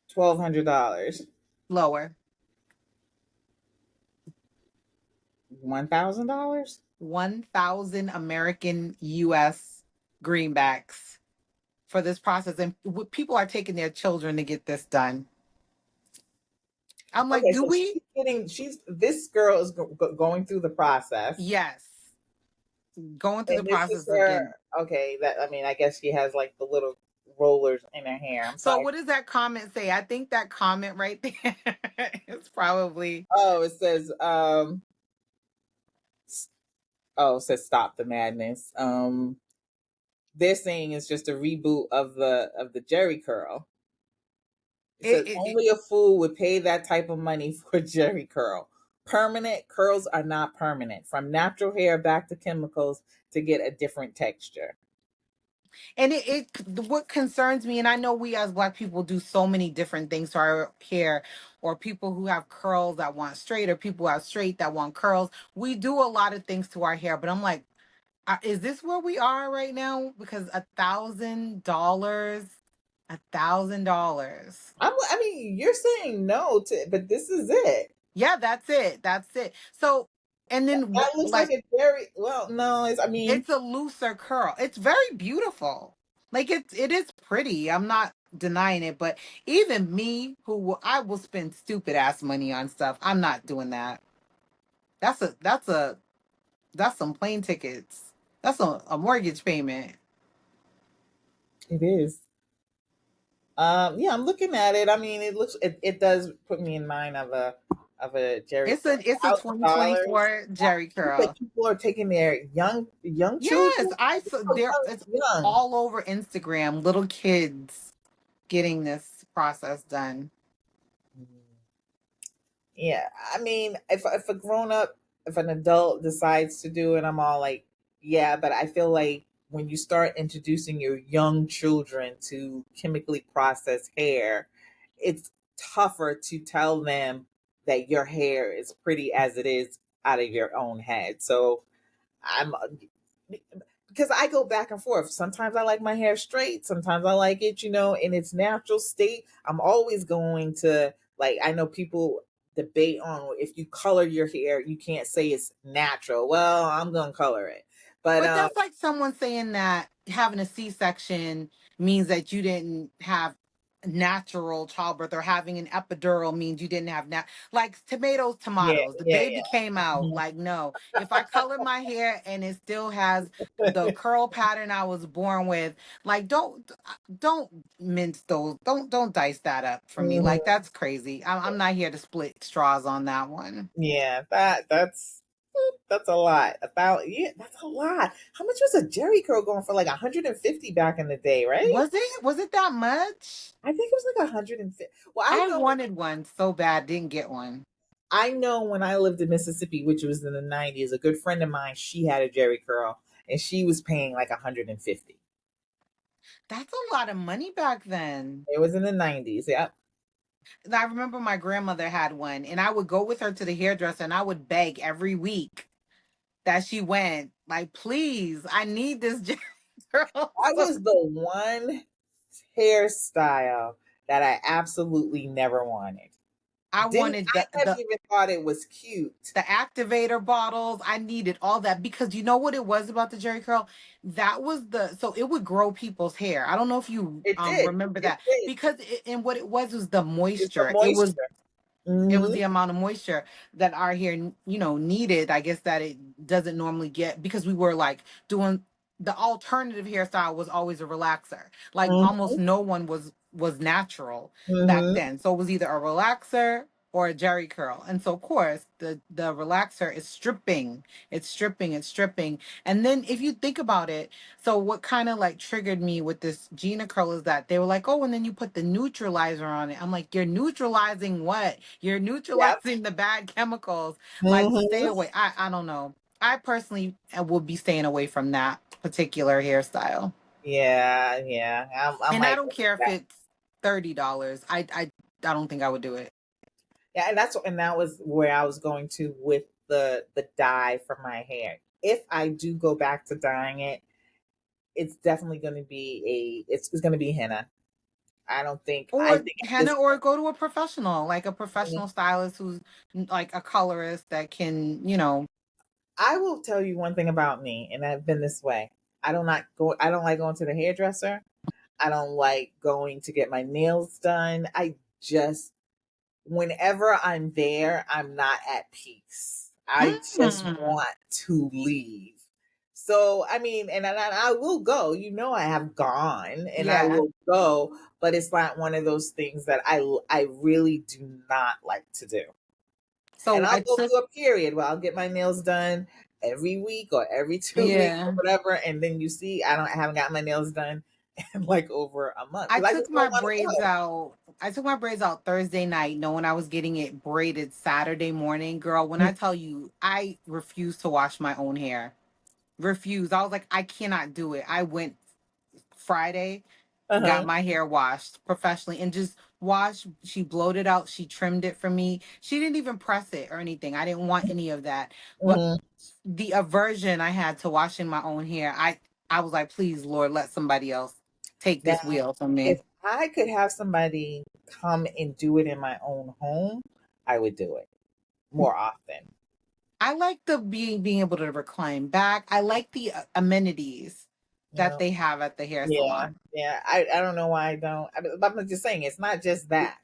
$1,200, lower, 1,000. 1,000 American US greenbacks for this process. And people are taking their children to get this done. I'm like, Okay, do so we? this girl is going through the process, Yes. Going through the and this is process her. again. Okay, that I mean, I guess she has like the little rollers in her hair. I'm So sorry. what does that comment say? I think that comment right there is probably Oh, it says oh, it says stop the madness. They're saying it's just a reboot of the Jerry curl. It it, says it, only a fool would pay that type of money for Jerry curl. Permanent curls are not permanent. From natural hair back to chemicals to get a different texture. and what concerns me, and I know we as Black people do so many different things to our hair, or people who have curls that want straight, or people who have straight that want curls. We do a lot of things to our hair, but I'm like, is this where we are right now? Because $1,000, $1,000. I mean, you're saying no to, but this is it. Yeah, that's it. That's it. So, and then That looks like like a Jerry. Well, no, it's. I mean, it's a looser curl. It's very beautiful. Like it is pretty. I'm not denying it, but even me I will spend stupid ass money on stuff. I'm not doing that. That's some plane tickets. That's a mortgage payment. it is. Yeah, I'm looking at it. I mean, it does put me in mind of a Jerry curl. It's a $1,000. 2024 Jerry But curl. people are taking their young Yes, children. I People saw are there. It's young. all over Instagram. Little kids getting this process done. Yeah, I mean, if a grown up, if an adult decides to do it, I'm all like, yeah. But I feel like when you start introducing your young children to chemically processed hair, it's tougher to tell them that your hair is pretty as it is out of your own head. So I'm because I go back and forth. Sometimes I like my hair straight, sometimes I like it, in its natural state. I'm always going to like I know people debate on if you color your hair, you can't say it's natural. Well, I'm going to color it. But But that's like someone saying that having a C-section means that you didn't have natural childbirth, or having an epidural means you didn't have like tomatoes, yeah, tomatoes. The yeah, baby yeah. came out. Mhm. Like, no. If I color my hair and it still has the curl pattern I was born with, like don't mince those. Don't dice that up for me. Like Mhm. that's crazy. I'm not here to split straws on that one. Yeah, that's a lot. About yeah, that's a lot. How much was a Jerry curl going for? Like 150 back in the day, right? Was it that much? I think it was like 150. Well, I wanted one so bad, didn't get one. I know when I lived in Mississippi, which was in the 90s, a good friend of mine, she had a Jerry curl and she was paying like 150. That's a lot of money back then. It was in the 90s. Yeah. And I remember my grandmother had one, and I would go with her to the hairdresser, and I would beg every week that she went, like, please, I need this girl. That So was the one hairstyle that I absolutely never wanted. I Didn't wanted I never even thought it was cute. the activator bottles. I needed all that because you know what it was about the Jerry curl? That was so it would grow people's hair. I don't know if you It did. remember It that, did. because and what it was the It's the moisture. moisture. It was Hmm. the amount of moisture that our hair, needed. I guess that it doesn't normally get, because we were like doing the alternative hairstyle was always a relaxer. Like Hmm. almost no one was natural back Hmm. then. So it was either a relaxer or a jerry curl. And so of course the relaxer is stripping. It's stripping, it's stripping. And then if you think about it, so what kind of like triggered me with this Gina curl is that they were like, oh, and then you put the neutralizer on it. I'm like, you're neutralizing what? You're Yep. neutralizing the bad chemicals. Like, stay Hmm. away. I don't know. I personally will be staying away from that particular hairstyle. Yeah, yeah. I'm And I like don't care if it's $30. I don't think I would do it. yeah, and that was where I was going to with the dye for my hair. If I do go back to dyeing it, it's definitely going to be it's going to be henna. I Or think at henna, this or go to a professional, like a point, professional stylist who's like a colorist that can, you know. I will tell you one thing about me, and I've been this way. I don't like going to the hairdresser. I don't like going to get my nails done. I just whenever I'm there, I'm not at peace. I just Mm, want to leave. So, I mean, and I will go. You know, I have gone, and I yeah. will go, but it's not one of those things that I really do not like to do. And So I'll I go took, through a period where I'll get my nails done every week or every 2 weeks or yeah. whatever, and then you see I haven't gotten my nails done in like over a month I because I took just my don't want to braids go. out. I took my braids out Thursday night, knowing I was getting it braided Saturday morning. Girl, when I tell you, I refuse to wash my own hair. Refuse. I was like, I cannot do it. I went Friday, got Uh-huh. my hair washed professionally and just washed. She blowed it out. She trimmed it for me. She didn't even press it or anything. I didn't want any of that. But Hmm. the aversion I had to washing my own hair, I was like, please, Lord, let somebody else take Now, this wheel from me. if I could have somebody come and do it in my own home, I would do it more often. I like the being able to recline back. I like the amenities You that know? they have at the hair Yeah, salon. yeah. I don't know why I don't. I'm just saying it's not just that.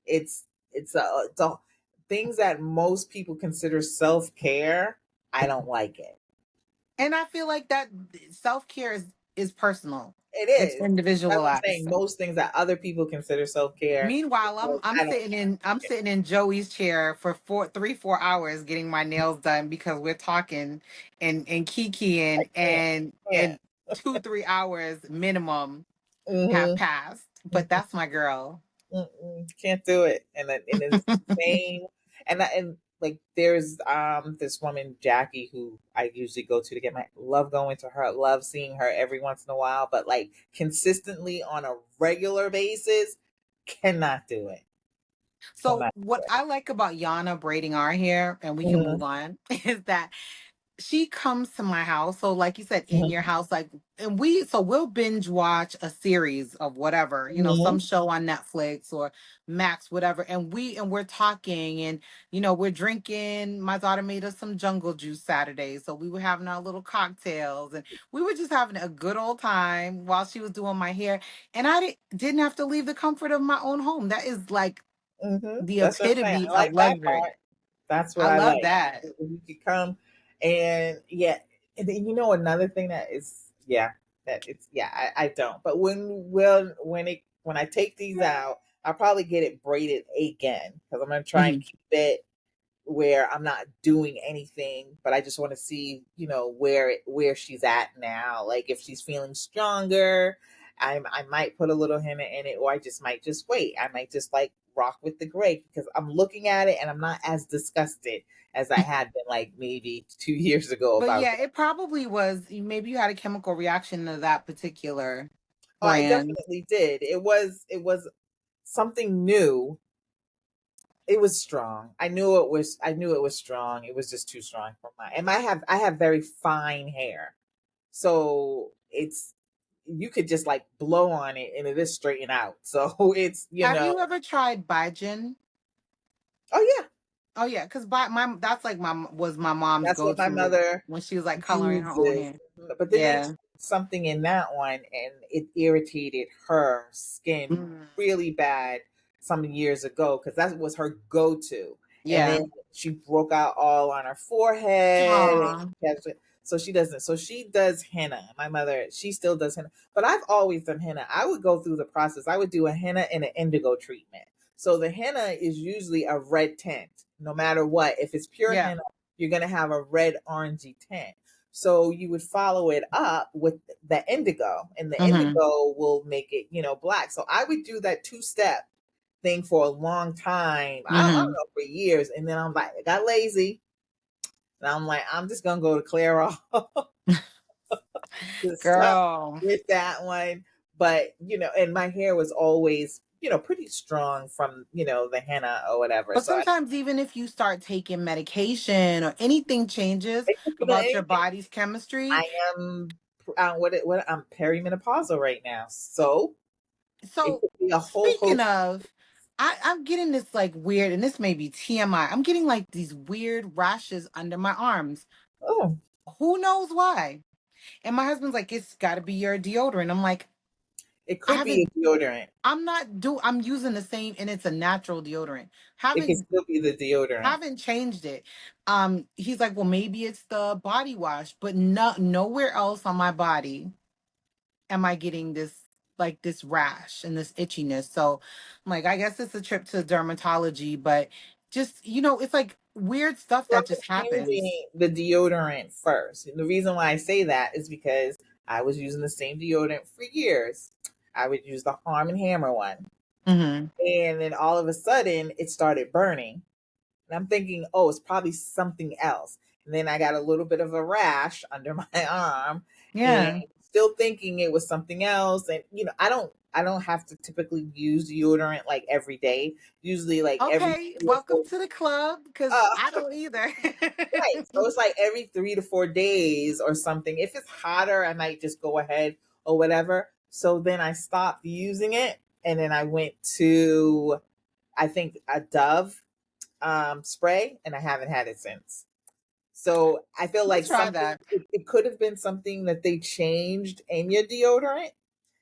It's it's a things that most people consider self care. I don't like it. And I feel like that self-care is personal. It It's is. That's what I'm saying. individualized. Most things that other people consider self care, Meanwhile, I'm I don't. sitting in Joey's chair for 3-4 hours getting my nails done because we're talking and I kikiing, can't. and Can't. 2-3 hours minimum have Hmm. passed. But that's my girl. Can't do it, and it's insane. And like there's this woman Jackie who I usually go to get my love going to her, love seeing her every once in a while, but like consistently on a regular basis, cannot do it. So Cannot what do it. I like about Yana braiding our hair, and we can Hmm. move on, is that she comes to my house. So like you said, in your house, like, and we'll binge watch a series of whatever, some Hmm. show on Netflix or Max, whatever. And we're talking, and we're drinking. My daughter made us some jungle juice Saturday. So we were having our little cocktails, and we were just having a good old time while she was doing my hair. And I didn't have to leave the comfort of my own home. That is like the That's what I'm saying. epitome I of like that luxury. part. That's what I I love like. that. If you could come and yeah, and then another thing that is that it's I don't. But when I take these out, I'll probably get it braided again because I'm gonna try and Mhm. keep it where I'm not doing anything, but I just want to see, where she's at now. Like if she's feeling stronger, I might put a little henna in it, or I just might just wait. I might just like rock with the gray because I'm looking at it and I'm not as disgusted as I had been like maybe 2 years ago But about yeah, going. it probably was, maybe you had a chemical reaction to that particular Oh, I brand. definitely did. It was something new. It was strong. I knew it was strong. It was just too strong for my and I have very fine hair. So it's you could just like blow on it and it is straighten out. So it's Have you ever tried Biogen? oh yeah, Oh yeah, because my that's like my mom's that's go what my to mother when she was like coloring her own uses. hair. But then they Yeah. tried something in that one and it irritated her skin Mm. really bad some years ago because that was her go-to. And Yeah. then she broke out all on her forehead. Aw. So she doesn't. So she does henna. My mother, she still does henna. But I've always done henna. I would go through the process. I would do a henna and an indigo treatment. So the henna is usually a red tint, no matter what. If it's pure Yeah. henna, you're going to have a red orangey tint. So you would follow it up with the indigo, and the Mm-hmm. indigo will make it, black. So I would do that two-step thing for a long time. I don't Mm-hmm. know, for years. And then I'm like, I got lazy. And I'm like, I'm just going to go to clear off the stuff Girl. with that one. But, and my hair was always, pretty strong from, the henna or whatever. But So I sometimes even if you start taking medication or anything changes it could be about your anything. body's chemistry. I am what I'm perimenopausal right now. So it So could be a whole speaking host. of, I'm getting this like weird, and this may be TMI. I'm getting like these weird rashes under my arms. Oh, Who knows why? And my husband's like, it's gotta be your deodorant. I'm like, it I could be haven't a deodorant. I'm using the same, and it's a natural deodorant. It could Haven't still be the deodorant. haven't changed it. He's like, well, maybe it's the body wash, but nowhere else on my body am I getting this rash and this itchiness. So I'm like, I guess it's a trip to dermatology, but just, it's like weird stuff that Try just happens. changing the deodorant first. And the reason why I say that is because I was using the same deodorant for years. I would use the Harm and Hammer one. Hmm. And then all of a sudden it started burning. And I'm thinking, oh, it's probably something else. And then I got a little bit of a rash under my arm, and Yeah. still thinking it was something else. And I don't have to typically use deodorant like every day. Usually like every Okay. 3 or 4. Welcome to the club, because I don't either. Right. So it's like every 3 to 4 days or something. If it's hotter, I might just go ahead or whatever. So then I stopped using it, and then I went to, I think, a Dove spray, and I haven't had it since. So I feel I'm gonna like try something, that. it could have been something that they changed in your deodorant,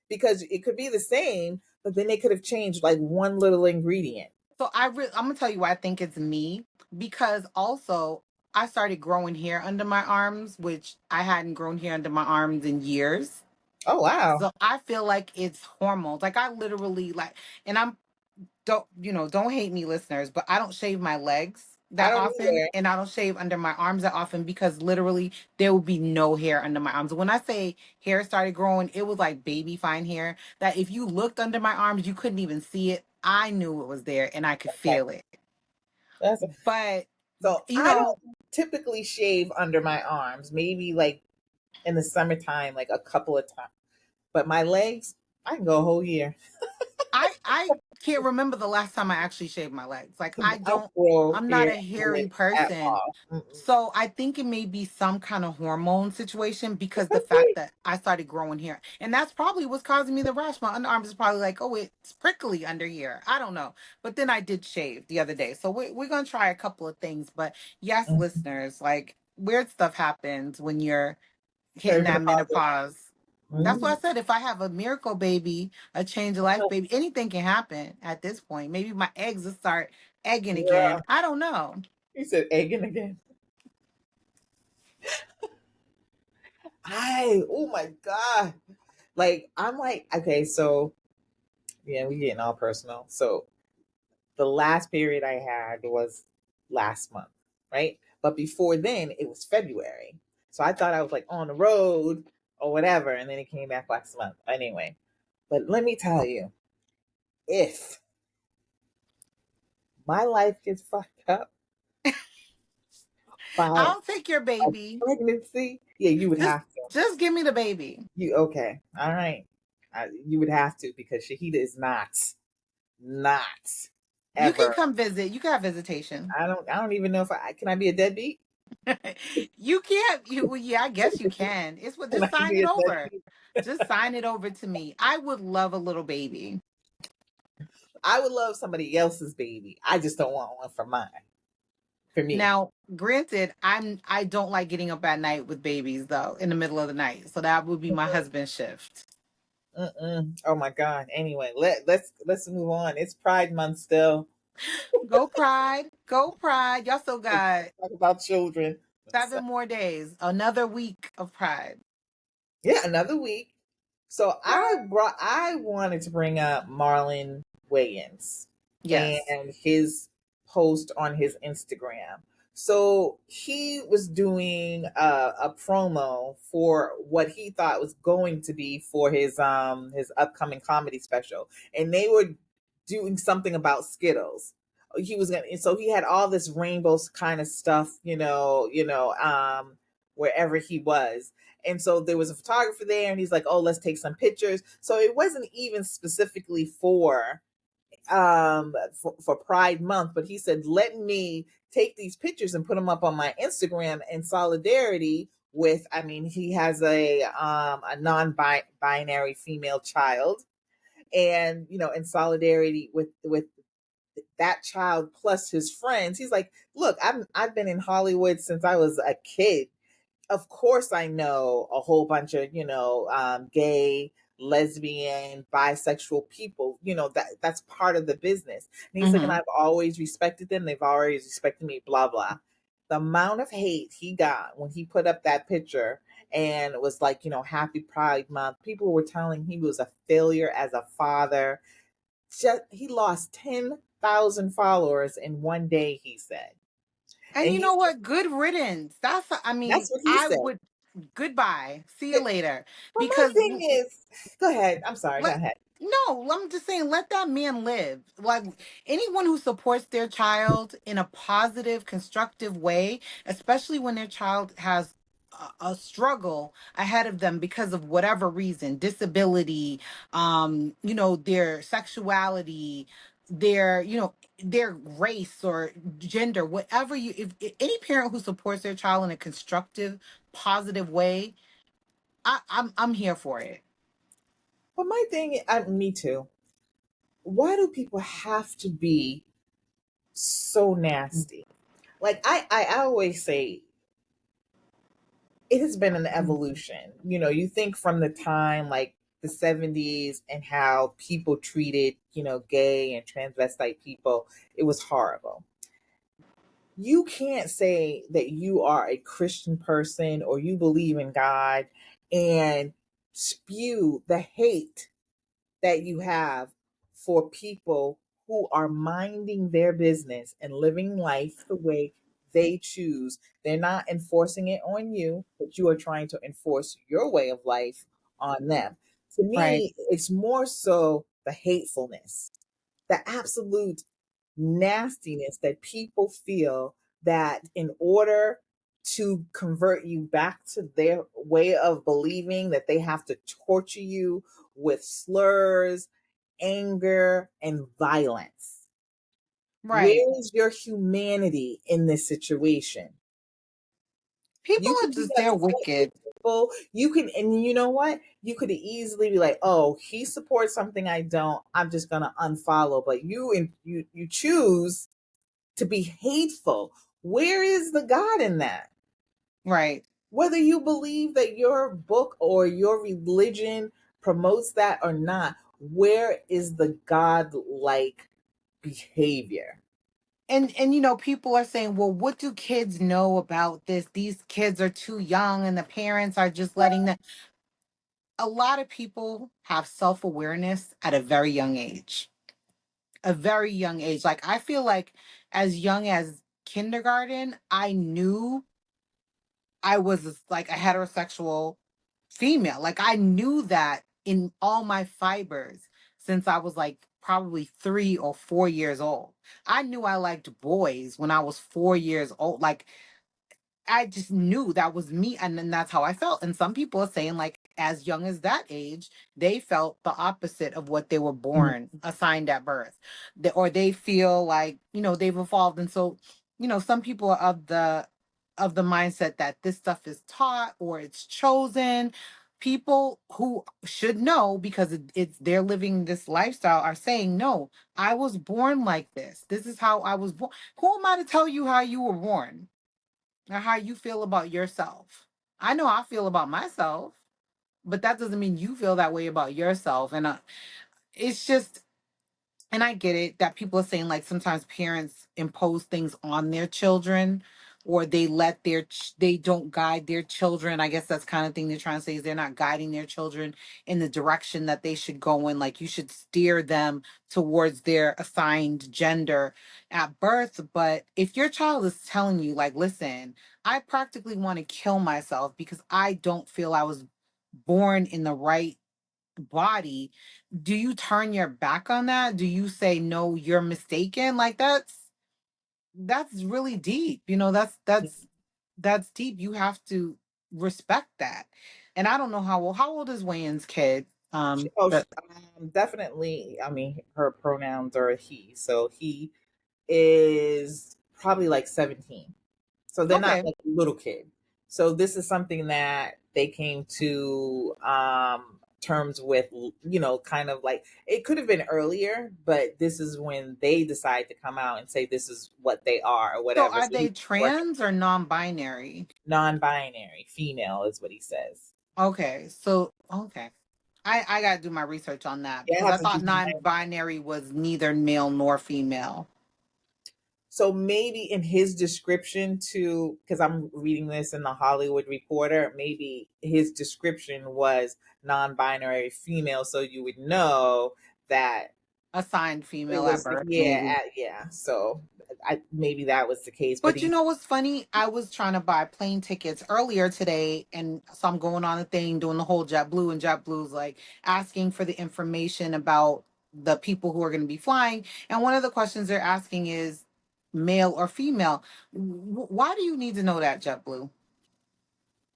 because it could be the same, but then they could have changed like one little ingredient. So I'm gonna tell you why I think it's me, because also I started growing hair under my arms, which I hadn't grown hair under my arms in years. Oh wow. So I feel like it's hormones. Like I literally like, and I'm don't hate me, listeners, but I don't shave my legs I that don't often, either. and I don't shave under my arms that often, because literally there will be no hair under my arms. When I say hair started growing, it was like baby fine hair that if you looked under my arms, you couldn't even see it. I knew it was there and I could Okay. feel it. That's But so you I know, don't typically shave under my arms. Maybe like in the summertime, like a couple of times. But my legs, I can go a whole year. I can't remember the last time I actually shaved my legs. Like I don't grow I'm not hair a on my hairy legs at person. all. Mm-mm. So I think it may be some kind of hormone situation, It because the could fact be. that I started growing hair. And that's probably what's causing me the rash. My underarms is probably like, oh, it's prickly under here. I don't know. But then I did shave the other day. So we're gonna try a couple of things. But yes, Mm-hmm. listeners, like weird stuff happens when you're hitting that Perimenopausal. menopause. That's why I Mm-hmm. said if I have a miracle baby, a change of life baby, anything can happen at this point. Maybe my eggs will start egging again. Yeah. I don't know. You said egging again. Oh my God. Like, I'm like, okay, so yeah, we getting all personal. So the last period I had was last month, right? But before then, it was February. So I thought I was like on the road or whatever. And then it came back last month. Anyway, but let me tell you, if my life gets fucked up by I'll take your a baby. pregnancy, yeah, you would Just have to. just give me the baby. Okay. All right. You would have to, because Shahida is not You can ever. come visit. You can have visitation. I don't even know if I can. I be a deadbeat. You can't. Well, yeah, I guess you can. It's what Can just I sign be it a over. deadbeat? Just sign it over to me. I would love a little baby. I would love somebody else's baby. I just don't want one for mine. For me. Now, granted, I don't like getting up at night with babies though, in the middle of the night. So that would be my husband's shift. Mm-mm. Oh my God. Anyway, let's move on. It's Pride Month still. Go Pride. Go Pride. Y'all still got Talk about children. So, 7 more days. Another week of Pride. yeah, another week. So I wanted to bring up Marlon Wayans. Yes. and his post on his Instagram. So he was doing a promo for what he thought was going to be for his upcoming comedy special, and they were doing something about Skittles. He was gonna, and so he had all this rainbows kind of stuff, wherever he was. And so there was a photographer there, and he's like, "Oh, let's take some pictures." So it wasn't even specifically for Pride Month, but he said, "Let me take these pictures and put them up on my Instagram in solidarity with." I mean, he has a non-binary female child, and in solidarity with that child plus his friends. He's like, "Look, I've been in Hollywood since I was a kid. Of course I know a whole bunch of gay, lesbian, bisexual people. That's part of the business." And he's like, "And Mm-hmm. I've always respected them. They've always respected me, blah blah." The amount of hate he got when he put up that picture and it was like, happy Pride Month, people were telling he was a failure as a father. He lost 10,000 followers in one day, he said. And And you he know what? Good riddance. I mean, That's what he I said. would, goodbye. See you later. Well, my Because thing is, go ahead. I'm sorry. Go let ahead. no, I'm just saying, let that man live. Like, anyone who supports their child in a positive, constructive way, especially when their child has a struggle ahead of them because of whatever reason, disability, their sexuality, their race or gender, whatever. If any parent who supports their child in a constructive, positive way, I'm here for it. But my thing, me too. Why do people have to be so nasty? Like I always say, it has been an evolution. You think from the time like the 70s and how people treated, gay and transvestite people, it was horrible. You can't say that you are a Christian person or you believe in God and spew the hate that you have for people who are minding their business and living life the way they choose. They're not enforcing it on you, but you are trying to enforce your way of life on them. To Right. me, it's more so the hatefulness, the absolute nastiness that people feel that in order to convert you back to their way of believing, that they have to torture you with slurs, anger, and violence. Right. Where is your humanity in this situation? People You are can be just, they're upset with wicked. people. You can, and you know what? You could easily be like, "Oh, he supports something I don't. I'm just gonna unfollow." But you choose to be hateful. Where is the God in that? Right. Whether you believe that your book or your religion promotes that or not, where is the God like behavior? And people are saying, well, what do kids know about this? These kids are too young and the parents are just letting them. A lot of people have self-awareness at a very young age. A very young age. Like, I feel like as young as kindergarten, I knew I was like a heterosexual female. Like, I knew that in all my fibers since I was like probably 3 or 4 years old. I knew I liked boys when I was 4 years old. Like, I just knew that was me, and then that's how I felt. And some people are saying, like, as young as that age, they felt the opposite of what they were Mhm. born assigned at birth. Or they feel like, they've evolved. And so, some people are of the mindset that this stuff is taught or it's chosen. People who should know because it's they're living this lifestyle are saying, no, I was born like this. This is how I was born. Who am I to tell you how you were born? Or how you feel about yourself? I know I feel about myself, but that doesn't mean you feel that way about yourself. And it's just, and I get it that people are saying like sometimes parents impose things on their children, or they don't guide their children. I guess that's kind of thing they're trying to say, is they're not guiding their children in the direction that they should go in. Like, you should steer them towards their assigned gender at birth. But if your child is telling you, like, listen, I practically want to kill myself because I don't feel I was born in the right body, do you turn your back on that? Do you say, no, you're mistaken? Like, that's really deep. That's deep. You have to respect that. And I don't know how old is Wayne's kid? Oh, But definitely. I mean, her pronouns are he, so he is probably like 17. So they're not okay. like a little kid. So this is something that they came to terms with, kind of like it could have been earlier, but this is when they decide to come out and say this is what they are or So whatever. are So he's they working trans or non-binary? non-binary female is what he says. Okay. So okay. I gotta do my research on that Yeah, I because have I to do thought some. non-binary was neither male nor female. So maybe in his description to, because I'm reading this in the Hollywood Reporter, maybe his description was non-binary female, so you would know that Assigned it female at was, birth, yeah, maybe. yeah. So maybe that was the case, but But you he, know what's funny? I was trying to buy plane tickets earlier today, and so I'm going on a thing doing the whole JetBlue, and JetBlue's like asking for the information about the people who are going to be flying. And one of the questions they're asking is male or female. Why do you need to know that, JetBlue?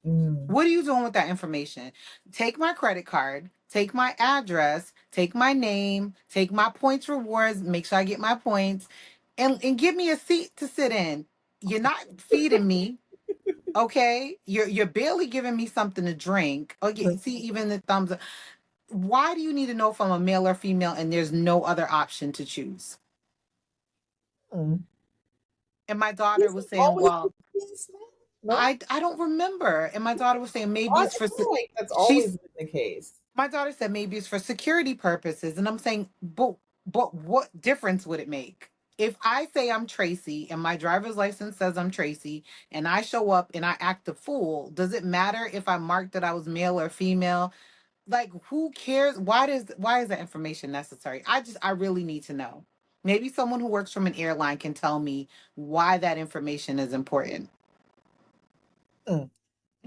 mm, What are you doing with that information? Take my credit card, take my address, take my name, take my points rewards, make sure I get my points, and give me a seat to sit in. You're not feeding me, okay? You're barely giving me something to drink. Okay, see, even the thumbs up. Why do you need to know if I'm a male or female and there's no other option to choose? mm. And my daughter This was has saying, always well, been the case, man. No, I don't remember. And my daughter was saying maybe I it's for feel like that's always she's been the case. my daughter said maybe it's for security purposes. And I'm saying, but what difference would it make? If I say I'm Tracy and my driver's license says I'm Tracy and I show up and I act a fool, does it matter if I marked that I was male or female? Like, who cares? Why is that information necessary? I really need to know. Maybe someone who works from an airline can tell me why that information is important. Mm.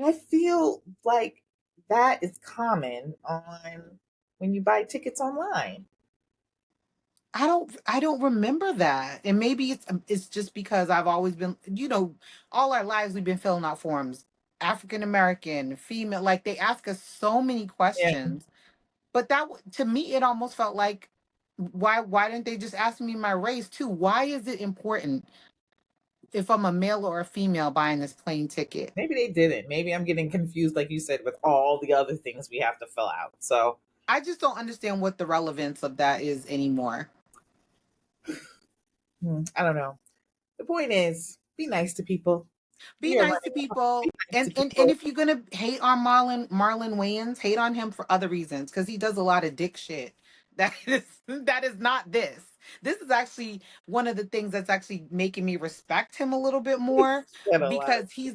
I feel like that is common on when you buy tickets online. I don't remember that. And maybe it's just because I've always been, all our lives we've been filling out forms. African American, female, like they ask us so many Yeah. questions. But to me it almost felt like, why didn't they just ask me my race too? Why is it important if I'm a male or a female buying this plane ticket? Maybe they didn't. Maybe I'm getting confused, like you said, with all the other things we have to fill out. So, I just don't understand what the relevance of that is anymore. I don't know. The point is, be nice to people. Be We are nice to running. Be people. nice to And people. if you're gonna hate on Marlon Wayans, hate on him for other reasons because he does a lot of dick shit. That is not this. This is actually one of the things that's actually making me respect him a little bit more Said a lot of because he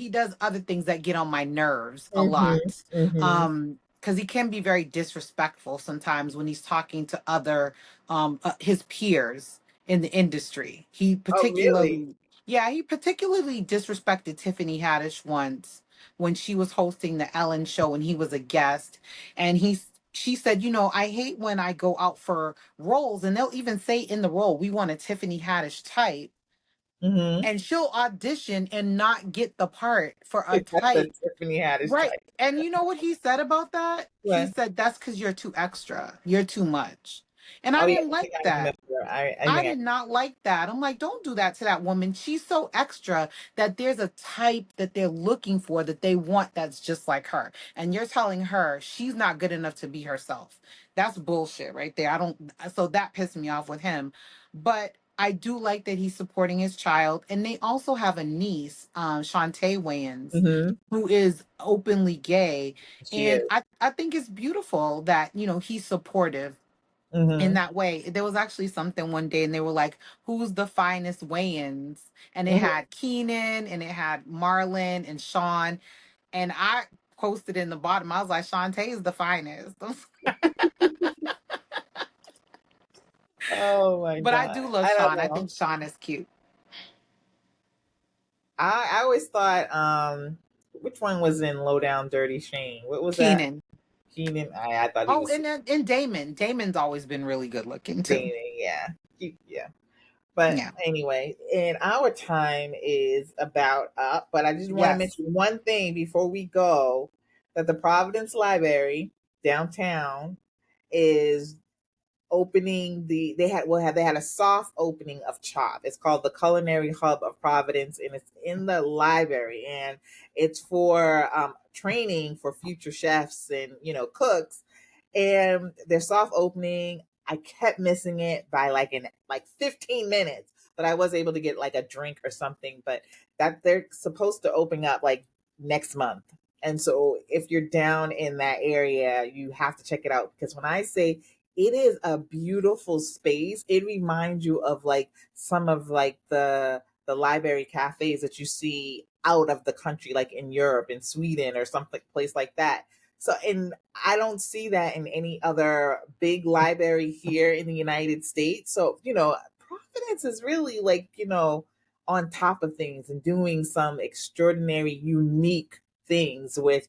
does other things that get on my nerves a shit. lot. Hmm. Because he can be very disrespectful sometimes when he's talking to other his peers in the industry. Oh, really? He particularly disrespected Tiffany Haddish once when she was hosting the Ellen show and he was a guest. And she said, I hate when I go out for roles and they'll even say in the role, we want a Tiffany Haddish type. Hmm. And she'll audition and not get the part for a That's a type. Tiffany Haddish Right. type. And you know what he said about that? He What? said, that's because you're too extra. You're too much. And I Oh yeah, didn't I like think I that. remember. I I think I. did not like that. I'm like, don't do that to that woman. She's so extra that there's a type that they're looking for that they want that's just like her. And you're telling her she's not good enough to be herself. That's bullshit right there. So that pissed me off with him. But I do like that he's supporting his child. And they also have a niece, Shantae Wayans, Hmm. who is openly gay. She And is. I think it's beautiful that, he's supportive in Mm-hmm. that way. There was actually something one day and they were like, who's the finest Wayans? And it Mm-hmm. had Keenan and it had Marlon and Sean. And I posted in the bottom, I was like, Shantae is the finest. Oh my But I God. do love I don't Sean. I know. think Sean is cute. I always thought, which one was in Low Down Dirty Shane? What was that? Keenan. Keenan. I thought he Oh, was and Damon. Damon's always been really good looking too. dating. Yeah. Yeah. But Yeah. anyway, and our time is about up. But I just want to Yes. mention one thing before we go, that the Providence Library downtown is opening they had a soft opening of CHOP. It's called the Culinary Hub of Providence, and it's in the library, and it's for training for future chefs and cooks. And their soft opening, I kept missing it by like 15 minutes, but I was able to get like a drink or something. But that they're supposed to open up like next month. And so if you're down in that area, you have to check it out, because when I say it is a beautiful space, it reminds you of like some of like the library cafes that you see out of the country, like in Europe, in Sweden, or something place like that. So, and I don't see that in any other big library here in the United States. So, Providence is really like, on top of things and doing some extraordinary, unique things with,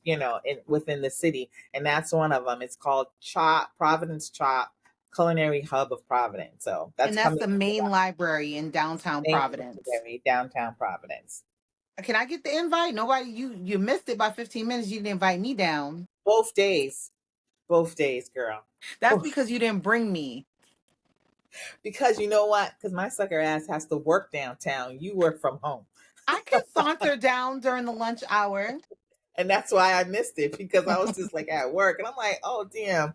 within the city. And that's one of them. It's called CHOP, Providence CHOP, Culinary Hub of Providence. So that's And that's coming the to main library in downtown the main Providence. library, downtown Providence. Can I get the invite? Nobody, you missed it by 15 minutes. You didn't invite me down. Both days, girl. That's because you didn't bring me. Because you know what? Because my sucker ass has to work downtown. You work from home. I could saunter down during the lunch hour. And that's why I missed it, because I was just like at work. And I'm like, oh, damn.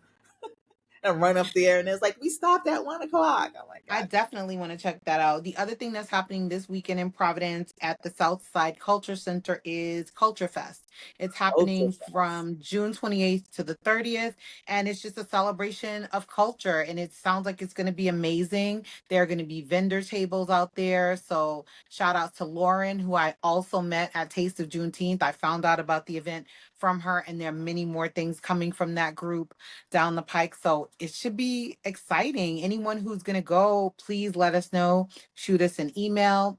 And run up there. And it's like, we stopped at 1 o'clock. I'm like, I God, definitely want to check that out. The other thing that's happening this weekend in Providence at the Southside Culture Center is Culture Fest. It's ultra happening fast. from June 28th to the 30th, and it's just a celebration of culture. And it sounds like it's going to be amazing. There are going to be vendor tables out there. So, shout out to Lauren, who I also met at Taste of Juneteenth. I found out about the event from her, and there are many more things coming from that group down the pike. So it should be exciting. Anyone who's going to go, please let us know. Shoot us an email,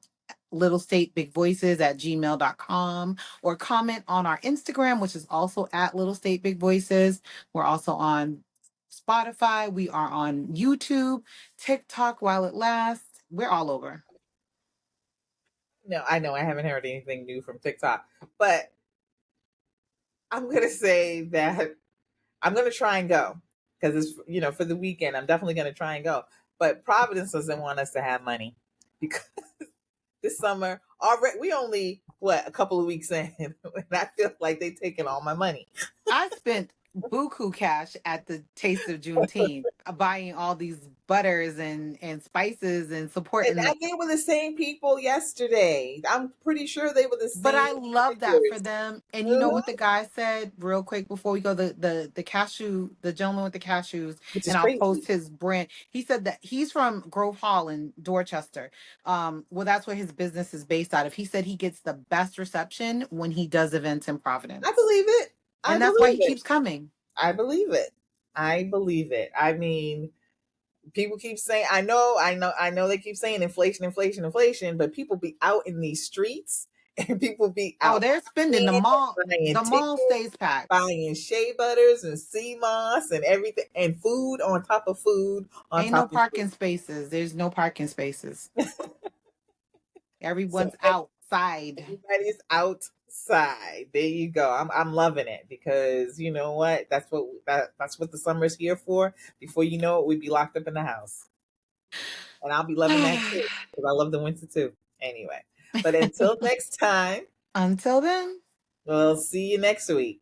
littlestateBigVoices@gmail.com, or comment on our Instagram, which is also at Little State Big Voices. We're also on Spotify. We are on YouTube, TikTok while it lasts. We're all over. No, I know I haven't heard anything new from TikTok. But I'm going to say that I'm going to try and go, because it's, for the weekend. I'm definitely going to try and go. But Providence doesn't want us to have money, because this summer already we only a couple of weeks in, and I feel like they taking all my money. I spent buku cash at the Taste of Juneteenth, buying all these butters and spices and supporting And the. they were the same people yesterday. I'm pretty sure they were the But same I love that for vendors. them. And you know Mhm. what the guy said real quick before we go, the cashew, the gentleman with the cashews, Which is and I'll crazy. post his brand. He said that he's from Grove Hall in Dorchester. Well, that's where his business is based out of. He said he gets the best reception when he does events in I Providence. believe it. I And that's why he believe it. keeps coming. I believe it. I believe it. I mean, people keep saying, I know they keep saying inflation, inflation, inflation, but people be out in these streets and people be Oh, out they're spending buying buying the mall tickets, stays packed. buying shea butters and sea moss and everything, and food on top of food on Ain't no top of food. parking spaces. There's no parking spaces. So Everyone's outside. everybody's outside. There you go. I'm loving it, because you know what? That's what the summer's here for. Before you know it, we'd be locked up in the house. And I'll be loving that too, because I love the winter too. Anyway. But until next time, Until then. we'll see you next week.